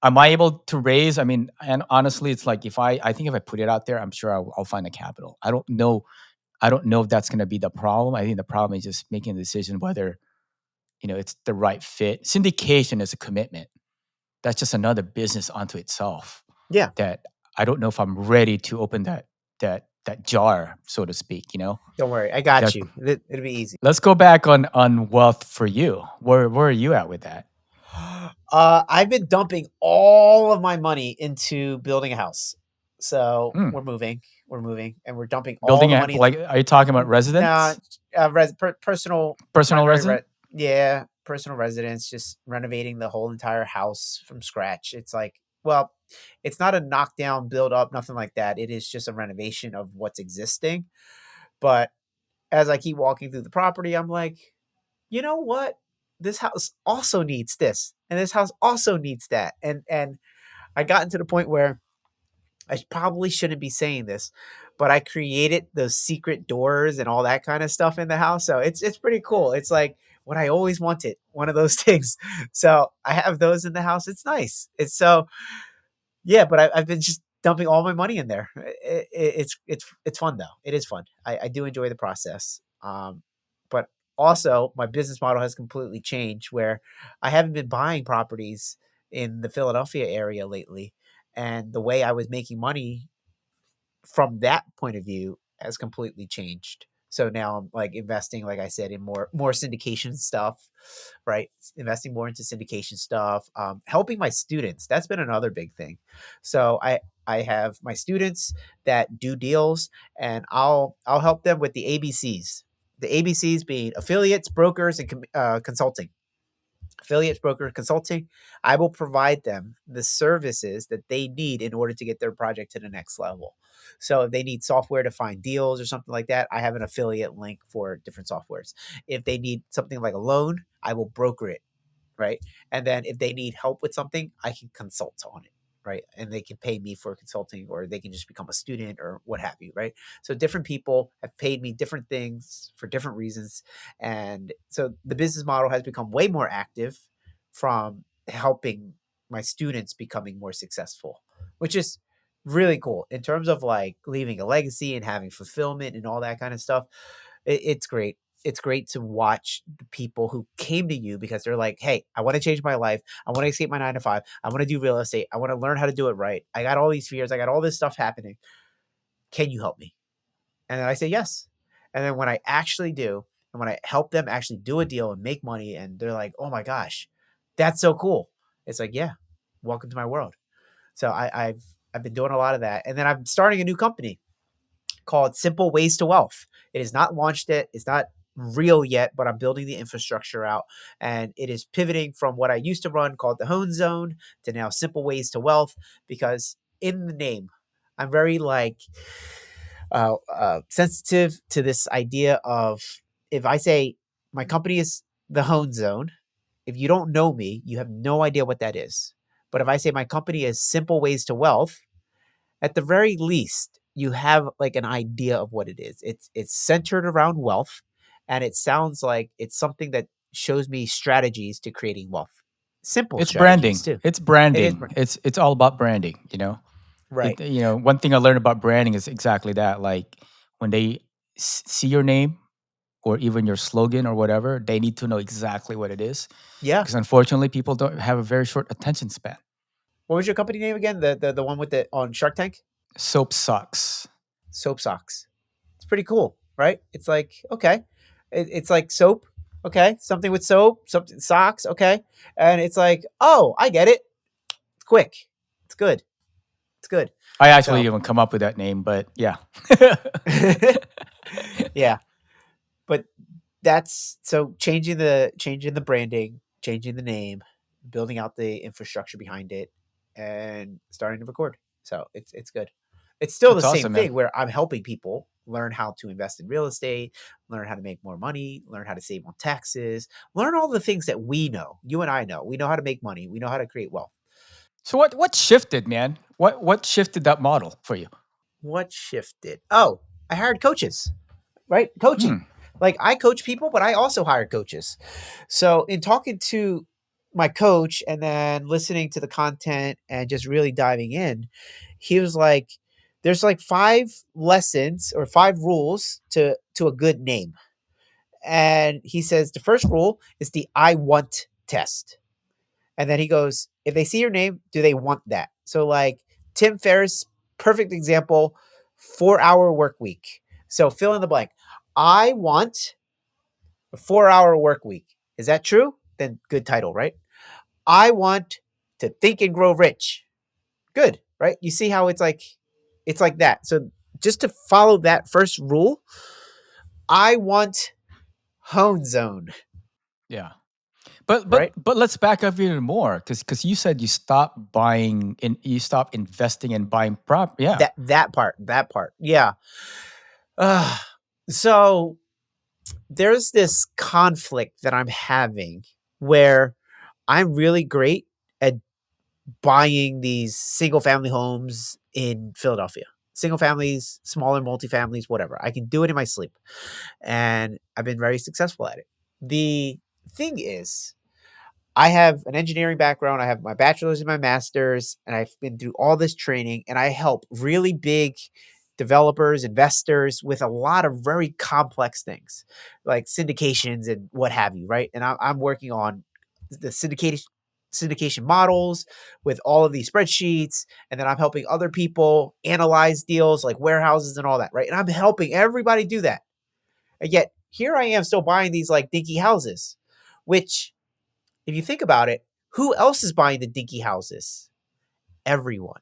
am I able to raise? I mean, and honestly, it's like I think if I put it out there, I'm sure I'll find the capital. I don't know. I don't know if that's going to be the problem. I think the problem is just making a decision whether it's the right fit. Syndication is a commitment. That's just another business unto itself.
Yeah,
That I don't know if I'm ready to open that jar, so to speak.
don't worry. I got
That
you. It'll be easy.
let's go back on wealth for you. Where are you at with that?
I've been dumping all of my money into building a house. So
Hmm.
we're moving, and we're dumping all
Building
the
a
money into
like, are you talking about
nah,
residence,
personal
personal
primary
resident?
yeah, personal residence, just renovating the whole entire house from scratch. It's like, well, it's not a knockdown, build up, nothing like that. It is just a renovation of what's existing. But as I keep walking through the property, I'm like, you know what? This house also needs this, and this house also needs that. And I gotten to the point where I probably shouldn't be saying this, but I created those secret doors and all that kind of stuff in the house. So it's pretty cool. It's like what I always wanted, one of those things. So I have those in the house. It's nice. It's so yeah, but I've been just dumping all my money in there. It's fun though. It is fun. I do enjoy the process. But also my business model has completely changed where I haven't been buying properties in the Philadelphia area lately, and the way I was making money from that point of view has completely changed. So now I'm like investing, like I said, in more syndication stuff, right? Investing more into syndication stuff, helping my students. That's been another big thing. So I have my students that do deals, and I'll help them with the ABCs. The ABCs being affiliates, brokers, and consulting. Affiliates, broker, consulting. I will provide them the services that they need in order to get their project to the next level. So if they need software to find deals or something like that, I have an affiliate link for different softwares. If they need something like a loan, I will broker it, right? And then if they need help with something, I can consult on it, right? And they can pay me for consulting, or they can just become a student or what have you, right? So different people have paid me different things for different reasons. And so the business model has become way more active from helping my students becoming more successful, which is really cool in terms of like leaving a legacy and having fulfillment and all that kind of stuff. It's great. It's great to watch the people who came to you because they're like, hey, I want to change my life. I want to escape my 9 to 5. I want to do real estate. I want to learn how to do it right. I got all these fears. I got all this stuff happening. Can you help me? And then I say yes. And then when I actually do, and when I help them actually do a deal and make money, and they're like, oh my gosh, that's so cool. It's like, yeah, welcome to my world. So I've been doing a lot of that. And then I'm starting a new company called Simple Ways to Wealth. It is not launched yet. It's not real yet, but I'm building the infrastructure out, and it is pivoting from what I used to run called the Hoan Zone to now Simple Ways to Wealth, because in the name, I'm very like sensitive to this idea of, if I say my company is the Hoan Zone, if you don't know me, you have no idea what that is. But if I say my company is Simple Ways to Wealth, at the very least, you have like an idea of what it is. It's centered around wealth, and it sounds like it's something that shows me strategies to creating wealth. Simple
It's
strategies
branding.
too.
It's
It is
branding. It's all about branding.
right.
One thing I learned about branding is exactly that. Like when they see your name or even your slogan or whatever, they need to know exactly what it is.
Yeah.
Because unfortunately, people don't have a very short attention span.
What was your company name again? The one with the on Shark Tank?
Soap sucks.
Soap Socks. It's pretty cool, right? It's like, okay. It's like soap, okay, something with soap, something socks, okay, and it's like, oh, I get it. It's quick. It's good. It's good.
I actually
So
even come up with that name, but yeah.
yeah, but that's so changing the branding, changing the name, building out the infrastructure behind it, and starting to record. So it's good. It's still the
That's
same
awesome, man.
thing where I'm helping people learn how to invest in real estate, learn how to make more money, learn how to save on taxes, learn all the things that we know. You and I know. We know how to make money. We know how to create wealth.
So what shifted, man? What shifted that model for you?
What shifted? Oh, I hired coaches. Right? Coaching.
Hmm.
Like I coach people, but I also hire coaches. So in talking to my coach and then listening to the content and just really diving in, he was like, there's like 5 lessons or 5 rules to a good name. And he says the first rule is the I want test. And then he goes, if they see your name, do they want that? So like Tim Ferriss, perfect example, 4-hour work week. So fill in the blank. I want a 4-hour work week. Is that true? Then good title, right? I want to think and grow rich. Good, right? You see how it's like that. So just to follow that first rule, I want hone zone,
Yeah. But but
right?
but let's back up even more because you said you stopped buying and you stopped investing in buying prop. Yeah.
That part. Yeah. Uh, so there's this conflict that I'm having where I'm really great at buying these single family homes in Philadelphia. Single families, smaller multifamilies, whatever. I can do it in my sleep. And I've been very successful at it. The thing is, I have an engineering background. I have my bachelor's and my master's, and I've been through all this training, and I help really big developers, investors with a lot of very complex things like syndications and what have you, right? And I'm working on the syndication models with all of these spreadsheets, and then I'm helping other people analyze deals like warehouses and all that, right? And I'm helping everybody do that. And yet here I am still buying these like dinky houses, which if you think about it, who else is buying the dinky houses? Everyone,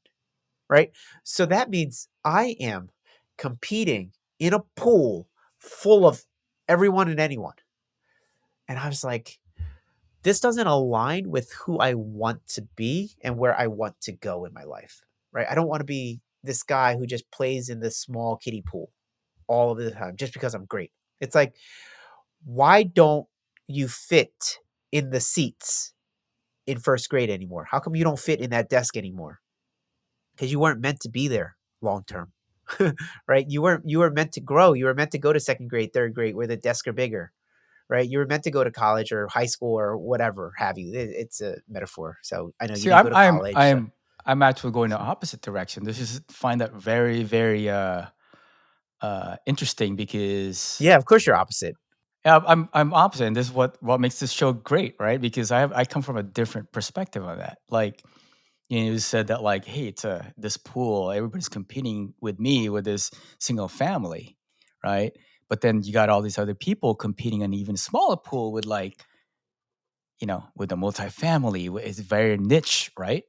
right? So that means I am competing in a pool full of everyone and anyone. And I was like, this doesn't align with who I want to be and where I want to go in my life, right? I don't want to be this guy who just plays in this small kiddie pool all of the time just because I'm great. It's like, why don't you fit in the seats in first grade anymore? How come you don't fit in that desk anymore? Because you weren't meant to be there long term. Right? You were meant to grow. You were meant to go to second grade, third grade where the desks are bigger, right? You were meant to go to college or high school or whatever have you. It's a metaphor. So I know you
See,
didn't go to college. So
I'm actually going the opposite direction. This is find that very very interesting because
yeah, of course you're opposite.
yeah, I'm opposite, and this is what makes this show great, right? Because I come from a different perspective on that. Like you said that like, hey, it's a this pool, everybody's competing with me with this single family, right? But then you got all these other people competing on an even smaller pool with like, with a multifamily, it's very niche, right?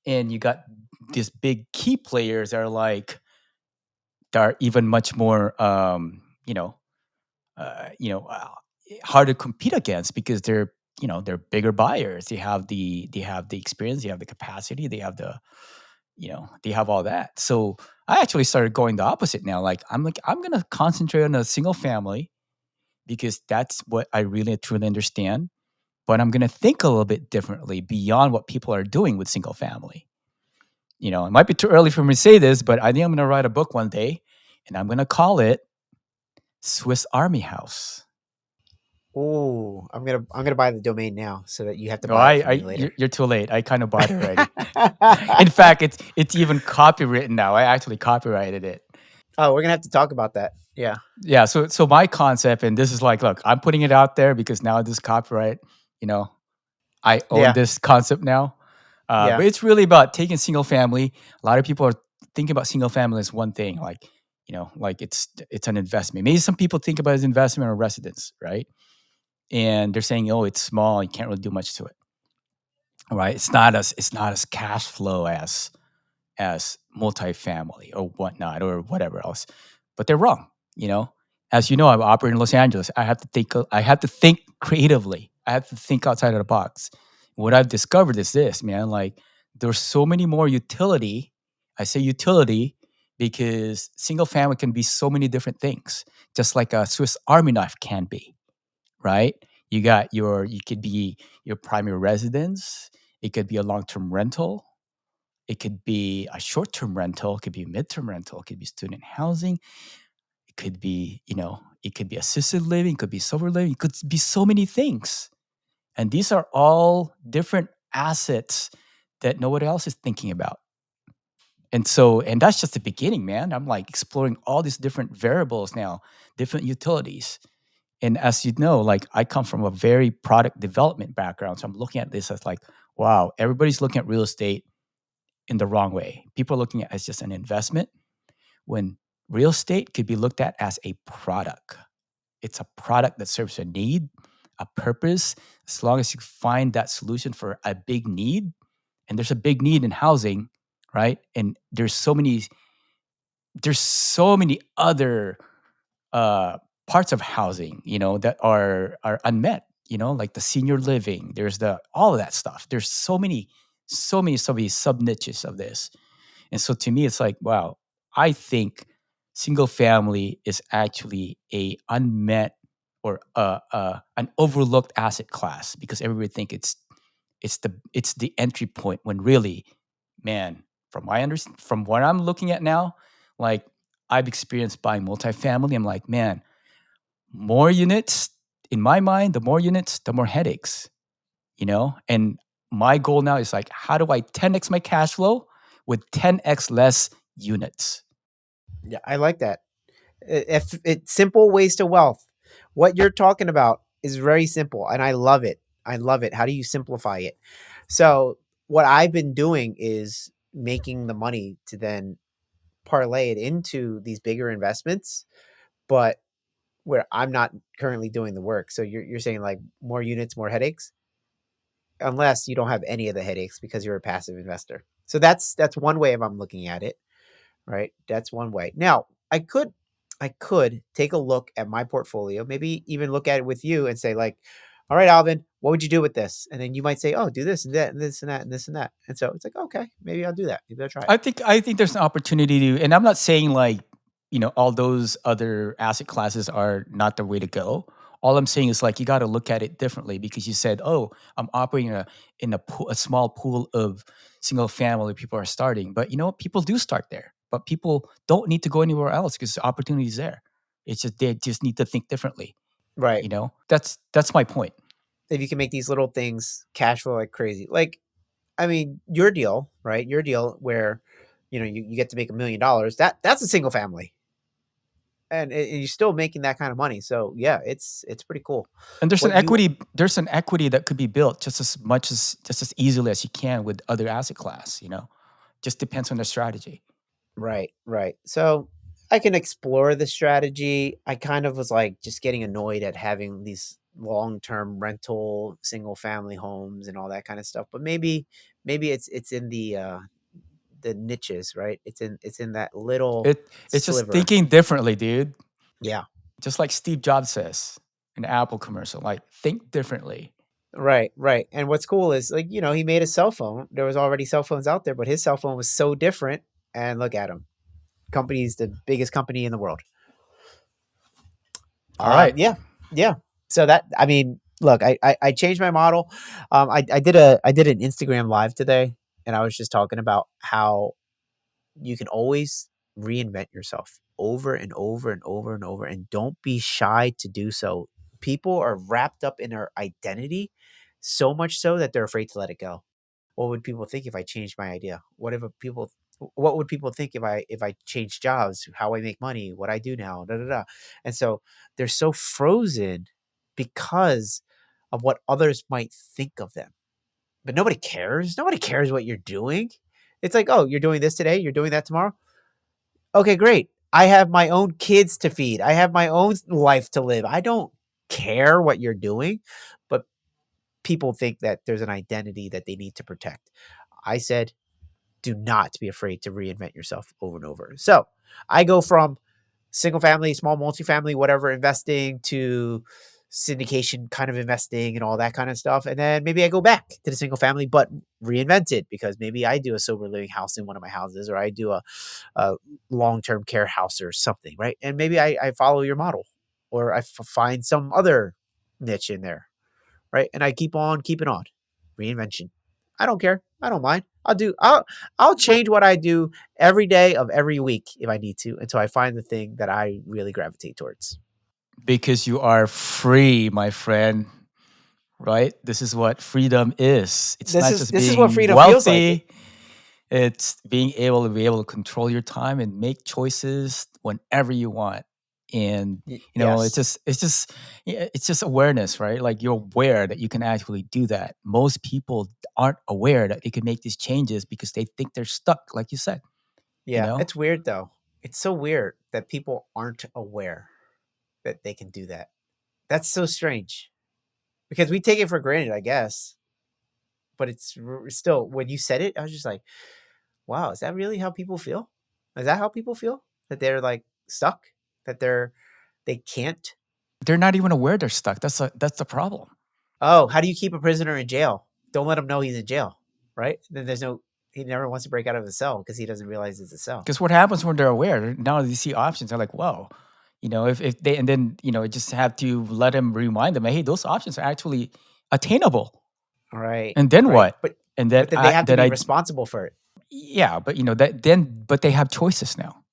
And you got these big key players that are like that are even much more, uh, you know, uh, hard to compete against because they're bigger buyers. They have the experience, they have the capacity, they have all that. So I actually started going the opposite now. Like I'm gonna concentrate on a single family because that's what I really truly understand. But I'm gonna think a little bit differently beyond what people are doing with single family. It might be too early for me to say this, but I think I'm gonna write a book one day, and I'm gonna call it Swiss Army House.
Ooh, I'm gonna buy the domain now so that you have to
No,
buy it for me
you're,
later.
you're too late. I kind of bought it already. In fact, it's even copywritten now. I actually copyrighted it.
Oh, we're gonna have to talk about that. Yeah,
Yeah. So my concept, and this is like, look, I'm putting it out there because now this copyright, you know, I own
yeah,
this concept now.
yeah.
But it's really about taking single family. A lot of people are thinking about single family as one thing. Like, Like it's an investment. Maybe some people think about it as investment or residence, right? And they're saying, oh, it's small, you can't really do much to it, right? It's not as cash flow as multifamily or whatnot or whatever else. But they're wrong, you know. As you know, I'm operating in Los Angeles. I have to think creatively. I have to think outside of the box. What I've discovered is this, man, like there's so many more utility. I say utility because single family can be so many different things, just like a Swiss Army knife can be, right? You could be your primary residence, it could be a long-term rental, it could be a short-term rental, it could be a mid-term rental, it could be student housing, it could be, it could be assisted living, it could be sober living, it could be so many things. And these are all different assets that nobody else is thinking about. And that's just the beginning, man. I'm like exploring all these different variables now, different utilities. And as you know, like I come from a very product development background. So I'm looking at this as like, wow, everybody's looking at real estate in the wrong way. People are looking at it as just an investment when real estate could be looked at as a product. It's a product that serves a need, a purpose. As long as you find that solution for a big need, and there's a big need in housing, right? And there's so many other uh, parts of housing, that are unmet. Like the senior living. There's the all of that stuff. There's so many sub niches of this. And so to me, it's like, wow, I think single family is actually a unmet or an overlooked asset class because everybody think it's the entry point when really, man, from what I'm looking at now, like I've experienced buying multifamily. I'm like, man, more units in my mind, the more units, the more headaches. And my goal now is like, how do I 10x my cash flow with 10x less units?
Yeah, I like that. If it's simple ways to wealth. What you're talking about is very simple and I love it. I love it. How do you simplify it? So, what I've been doing is making the money to then parlay it into these bigger investments, but where I'm not currently doing the work. So you're saying like more units, more headaches, unless you don't have any of the headaches because you're a passive investor. So that's one way of I'm looking at it, right? That's one way. Now, I could take a look at my portfolio, maybe even look at it with you and say like, all right, Alvin, what would you do with this? And then you might say, oh, do this and that and this and that and this and that. And so it's like, okay, maybe I'll do that. Maybe I'll try it.
I think there's an opportunity to, and I'm not saying like, all those other asset classes are not the way to go. All I'm saying is like you got to look at it differently because you said, "Oh, I'm operating a small pool of single family people are starting." But you know what? People do start there, but people don't need to go anywhere else because the opportunity is there. It's just they just need to think differently.
Right.
That's my point.
If you can make these little things cash flow like crazy. Like, I mean, your deal, right? Your deal where, you get to make $1 million. That's a single family. And you're still making that kind of money. So yeah, it's pretty cool.
And there's an
What you
equity there's an equity that could be built just as easily as you can with other asset class. Just depends on the strategy.
Right, right. So I can explore the strategy. I kind of was like just getting annoyed at having these long-term rental single family homes and all that kind of stuff. But maybe it's in the niches, right? It's in that little
It's just
sliver.
thinking differently, dude.
Yeah.
Just like Steve Jobs says in the Apple commercial, like think differently.
Right, right. And what's cool is like, he made a cell phone. There was already cell phones out there, but his cell phone was so different. And look at him. Company's the biggest company in the world.
All right.
Yeah, yeah. So that I mean, look, I changed my model. I did an Instagram live today, and I was just talking about how you can always reinvent yourself over and over and over and over, and don't be shy to do so. People are wrapped up in their identity so much so that they're afraid to let it go. What would people think if I changed my idea? What would people think if I change jobs, how I make money, what I do now, da da da. And so they're so frozen because of what others might think of them. But nobody cares. Nobody cares what you're doing. It's like, oh, you're doing this today, you're doing that tomorrow. Okay, great. I have my own kids to feed. I have my own life to live. I don't care what you're doing, but people think that there's an identity that they need to protect. I said, do not be afraid to reinvent yourself over and over. So I go from single family, small multifamily, whatever investing to syndication kind of investing and all that kind of stuff. And then maybe I go back to the single family, but reinvent it because maybe I do a sober living house in one of my houses, or I do a long term care house or something, right? And maybe I follow your model, or find some other niche in there, right? And I keep on keeping on. Reinvention. I don't care. I don't mind. I'll change what I do every day of every week if I need to until I find the thing that I really gravitate towards.
Because you are free, my friend, right? This is what freedom is. It's
This
not
is
just
this is what
being
freedom feels like.
wealthy, it's being able to control your time and make choices whenever you want. And it's
Yes.
just yeah, it's just awareness, right? Like you're aware that you can actually do that. Most people aren't aware that they can make these changes because they think they're stuck, like you said, you
Yeah,
know?
it's weird though. It's so weird that people aren't aware that they can do that. That's so strange because we take it for granted, I guess. But still, when you said it, I was just like, wow, is that really how people feel? Is that how people feel? That they're like stuck? That they can't?
They're not even aware they're stuck. That's the problem.
Oh, how do you keep a prisoner in jail? Don't let him know he's in jail, right? Then there's no he never wants to break out of the cell because he doesn't realize it's a cell.
Because what happens when they're aware? Now they see options, they're like, "Whoa," if they and then just have to let them remind them, "Hey, those options are actually attainable."
All right,
And then
right.
what? And that
But then they
I
have to
that
be
I
responsible for it.
yeah, but that then but they have choices now.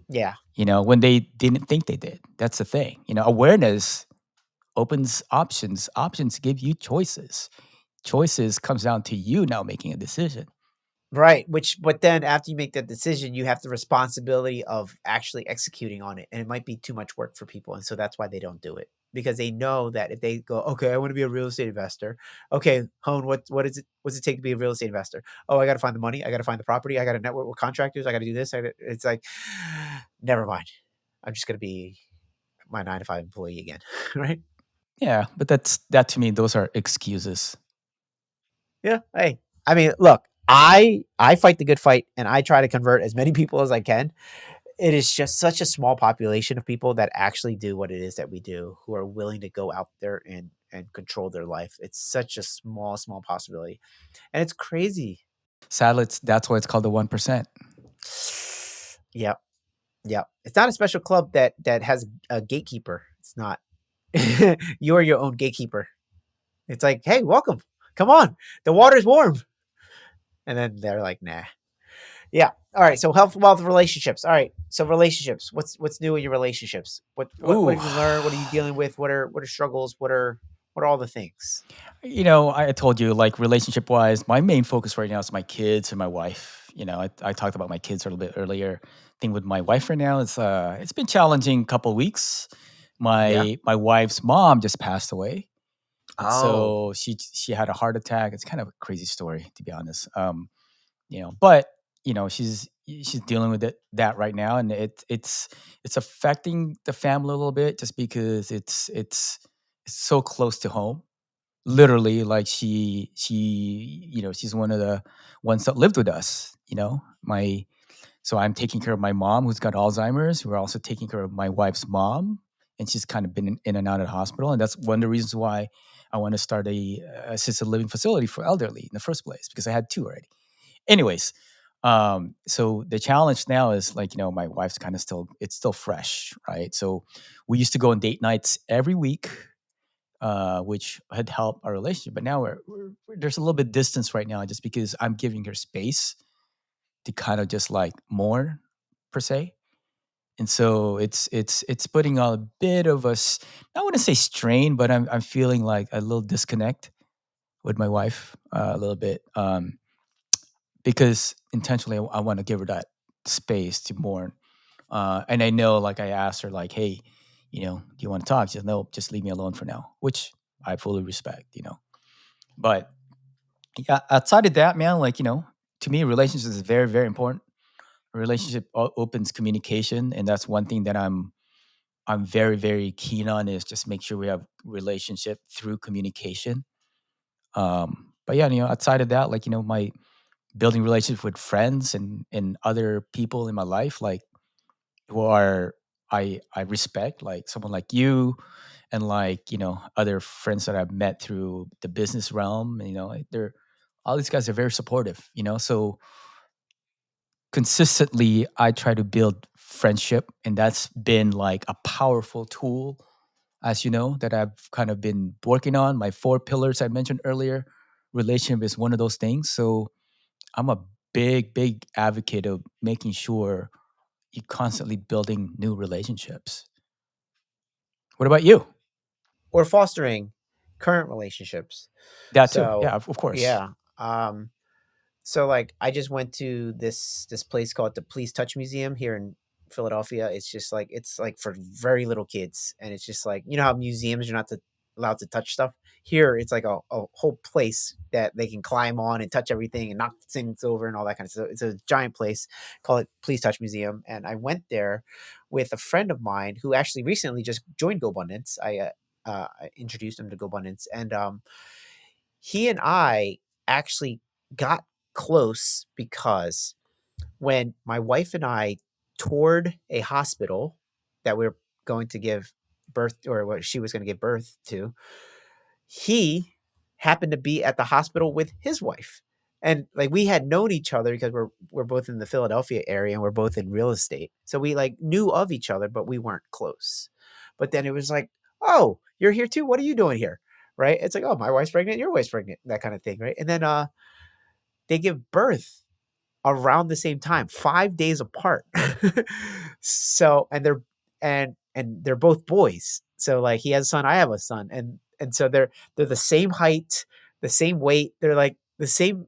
Yeah.
When they didn't think they did. That's the thing. Awareness opens options. Options give you choices. Choices comes down to you now making a decision.
Right, but then after you make that decision, you have the responsibility of actually executing on it, and it might be too much work for people, and so that's why they don't do it, because they know that if they go, "Okay, I wanna be a real estate investor." "Okay, Hone, what's it take to be a real estate investor?" "Oh, I gotta find the money, I gotta find the property, I gotta network with contractors, I gotta do this, I gotta" it's like, "Never mind. I'm just gonna be my 9 to 5 employee again." Right?
Yeah, but that to me, those are excuses.
Yeah, hey, I mean, look, I fight the good fight, and I try to convert as many people as I can. It is just such a small population of people that actually do what it is that we do, who are willing to go out there and control their life. It's such a small possibility, and it's crazy.
Sadly, that's why it's called the 1%.
Yep, yep. It's not a special club that has a gatekeeper. It's not. You are your own gatekeeper. It's like, hey, welcome. Come on, the water's warm, and then they're like, nah. Yeah. All right. So health, wealth, relationships. All right. So relationships. What's new in your relationships? What
Ooh,
have you learned? What are you dealing with? What are struggles? What are all the things?
I told you, like relationship wise, my main focus right now is my kids and my wife. I talked about my kids a little bit earlier. Thing with my wife right now is it's been challenging couple weeks.
Yeah.
My wife's mom just passed away, and
Oh.
so she had a heart attack. It's kind of a crazy story, to be honest. But she's dealing with that right now, and it's affecting the family a little bit just because it's so close to home. Literally, like she's one of the ones that lived with us. My So I'm taking care of my mom who's got Alzheimer's. We're also taking care of my wife's mom, and she's kind of been in and out of the hospital. And that's one of the reasons why I want to start a assisted living facility for elderly in the first place, because I had two already. Anyways, so the challenge now is like, my wife's kind of it's still fresh, right? So we used to go on date nights every week, which had helped our relationship. But now there's a little bit distance right now, just because I'm giving her space to kind of just like more per se. And so it's putting on a bit of I want to say strain, but I'm feeling like a little disconnect with my wife, a little bit, because intentionally I want to give her that space to mourn. And I know, like I asked her, like, hey, do you want to talk? She said, no, just leave me alone for now, which I fully respect. But yeah, outside of that, man, like, to me, relationships is very, very important. Relationship opens communication, and that's one thing that I'm very very keen on, is just make sure we have relationship through communication. But yeah, outside of that, like, my building relationships with friends and other people in my life, like, who are I respect, like someone like you, and, like, other friends that I've met through the business realm. Like, they're all these guys are very supportive. So consistently I try to build friendship, and that's been like a powerful tool, as you know, that I've kind of been working on. My four pillars I mentioned earlier, relationship is one of those things. So I'm a big advocate of making sure you're constantly building new relationships. What about you?
or fostering current relationships.
That too.
So
Yeah, of course.
yeah. So like I just went to this place called the Please Touch Museum here in Philadelphia. It's like for very little kids, and it's just like, you know how museums you're not allowed to touch stuff. Here it's like a whole place that they can climb on and touch everything and knock things over and all that kind of stuff. It's a giant place. Call it Please Touch Museum, and I went there with a friend of mine who actually recently just joined GoBundance. I introduced him to GoBundance, and he and I actually got close because when my wife and I toured a hospital that we are going to give birth, or what she was going to give birth to, he happened to be at the hospital with his wife. And like we had known each other because we're both in the Philadelphia area and we're both in real estate. So we like knew of each other, but we weren't close. But then it was like, "Oh, you're here too. What are you doing here?" Right? It's like, "Oh, my wife's pregnant, your wife's pregnant." That kind of thing, right? And then they give birth around the same time, 5 days apart. So, and they're both boys. So, like, he has a son, I have a son, and so they're the same height, the same weight, they're, like, the same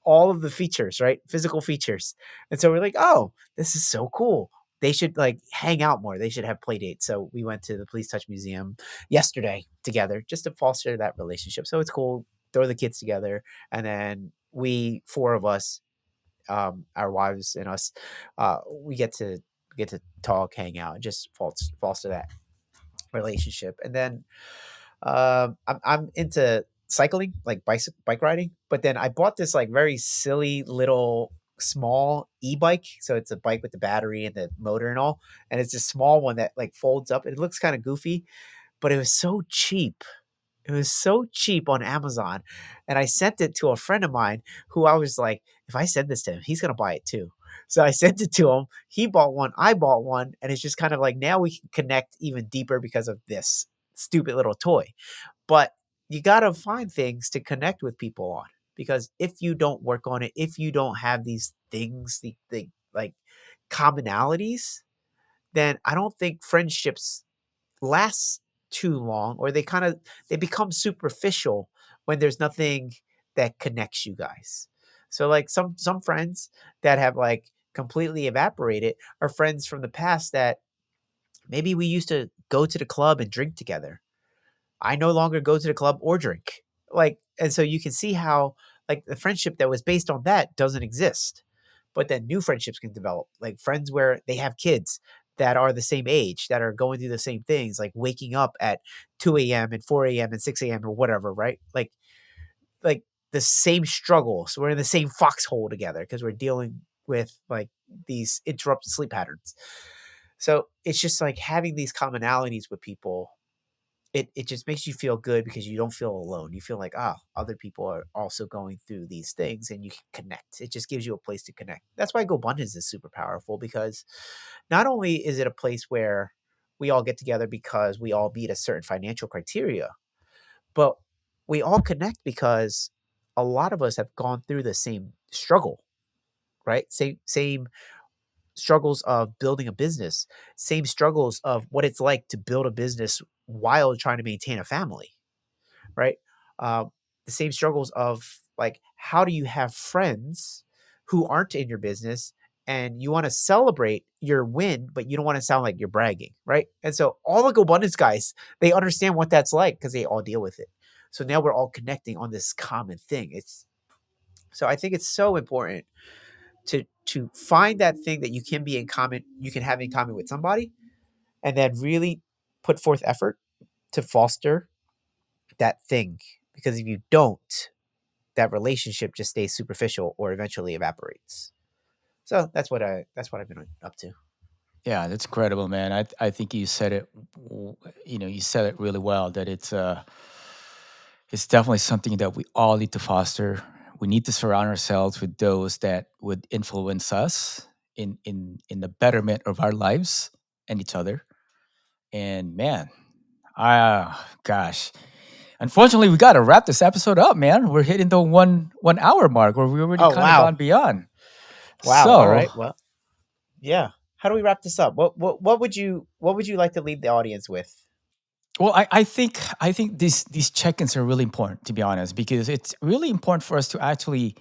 all of the features, right? Physical features. And so we're like, "Oh, this is so cool. They should, like, hang out more. They should have play dates." So we went to the Please Touch Museum yesterday together just to foster that relationship. So it's cool, throw the kids together, and then we 4 of us, our wives and us, we get to talk, hang out, and just foster that relationship. And then I'm into cycling, like bike riding. But then I bought this like very silly little small e-bike. So it's a bike with the battery and the motor and all, and it's a small one that like folds up. It looks kind of goofy, but it was so cheap. It was so cheap on Amazon, and I sent it to a friend of mine who I was like, "If I send this to him, he's gonna buy it too." So I sent it to him. He bought one, I bought one, and it's just kind of like now we can connect even deeper because of this stupid little toy. But you gotta find things to connect with people on, because if you don't work on it, if you don't have these things, the like commonalities, then I don't think friendships last too long, or they become superficial when there's nothing that connects you guys. So like some friends that have like completely evaporated are friends from the past that maybe we used to go to the club and drink together. I no longer go to the club or drink. Like, and so you can see how like the friendship that was based on that doesn't exist. But then new friendships can develop, like friends where they have kids that are the same age, that are going through the same things, like waking up at 2 a.m. and 4 a.m. and 6 a.m. or whatever, right? Like the same struggles. We're in the same foxhole together because we're dealing with like these interrupted sleep patterns. So it's just like having these commonalities with people, it just makes you feel good because you don't feel alone. You feel like, ah, other people are also going through these things and you can connect. It just gives you a place to connect. That's why GoBundance is super powerful, because not only is it a place where we all get together because we all meet a certain financial criteria, but we all connect because a lot of us have gone through the same struggle, right? Same struggles of building a business, same struggles of what it's like to build a business while trying to maintain a family, right? Um, the same struggles of like, how do you have friends who aren't in your business and you want to celebrate your win, but you don't want to sound like you're bragging, right? And so all the GoBundance guys, they understand what that's like because they all deal with it. So now we're all connecting on this common thing. It's so I think it's so important to to find that thing that you can be in common, you can have in common with somebody, and then really put forth effort to foster that thing. Because if you don't, that relationship just stays superficial or eventually evaporates. So that's what I've been up to.
Yeah, that's incredible, man. I think you said it. You said it really well. That it's definitely something that we all need to foster. We need to surround ourselves with those that would influence us in the betterment of our lives and each other. And man, gosh, unfortunately, we got to wrap this episode up, man. We're hitting the one hour mark, where we already
Oh
kind of
wow,
gone beyond.
wow. All
So,
right. Well, yeah. How do we wrap this up? What would you like to leave the audience with?
well, I think these check-ins are really important, to be honest, because it's really important for us to actually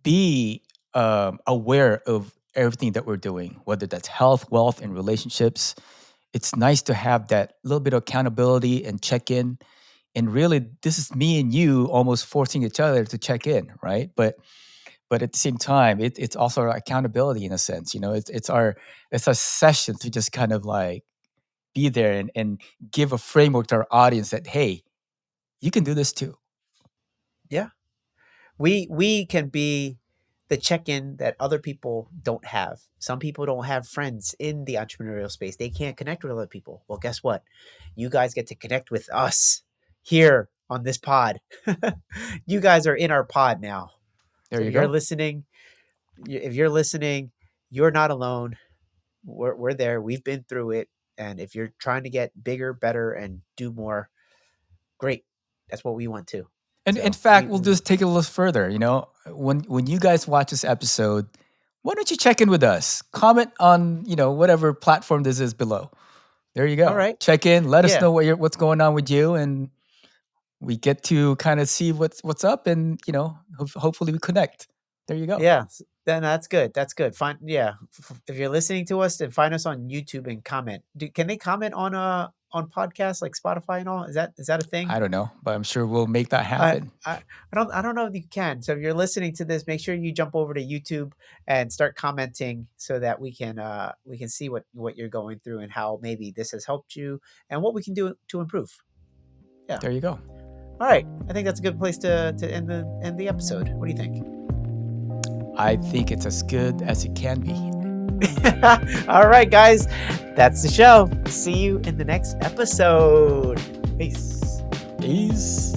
be aware of everything that we're doing, whether that's health, wealth, and relationships. It's nice to have that little bit of accountability and check in. And really, this is me and you almost forcing each other to check in, right? But at the same time, it's also our accountability in a sense. It's our session to just kind of like be there and give a framework to our audience that, hey, you can do this too.
Yeah. We can be the check-in that other people don't have. Some people don't have friends in the entrepreneurial space. They can't connect with other people. Well, guess what? You guys get to connect with us here on this pod. You guys are in our pod now.
There
So
you go.
if you're listening, you're not alone. We're there. We've been through it. And if you're trying to get bigger, better, and do more, great. That's what we want to.
And in
So
fact, we'll just take it a little further. When you guys watch this episode, why don't you check in with us? Comment on whatever platform this is below. There you
all
go.
right.
Check in. Let us
Yeah.
know what's going on with you, and we get to kind of see what's up, and hopefully we connect. There you go.
Yeah, then that's good. That's good. Find yeah. If you're listening to us, then find us on YouTube and comment. Can they comment on podcasts like Spotify and all? Is that a thing?
I don't know, but I'm sure we'll make that
I
happen.
I I don't know if you can. So if you're listening to this, make sure you jump over to YouTube and start commenting so that we can see what you're going through and how maybe this has helped you and what we can do to improve. Yeah.
There you go.
All right. I think that's a good place to end the episode. What do you think?
I think it's as good as it can be.
All right, guys, that's the show. See you in the next episode. Peace.
Peace.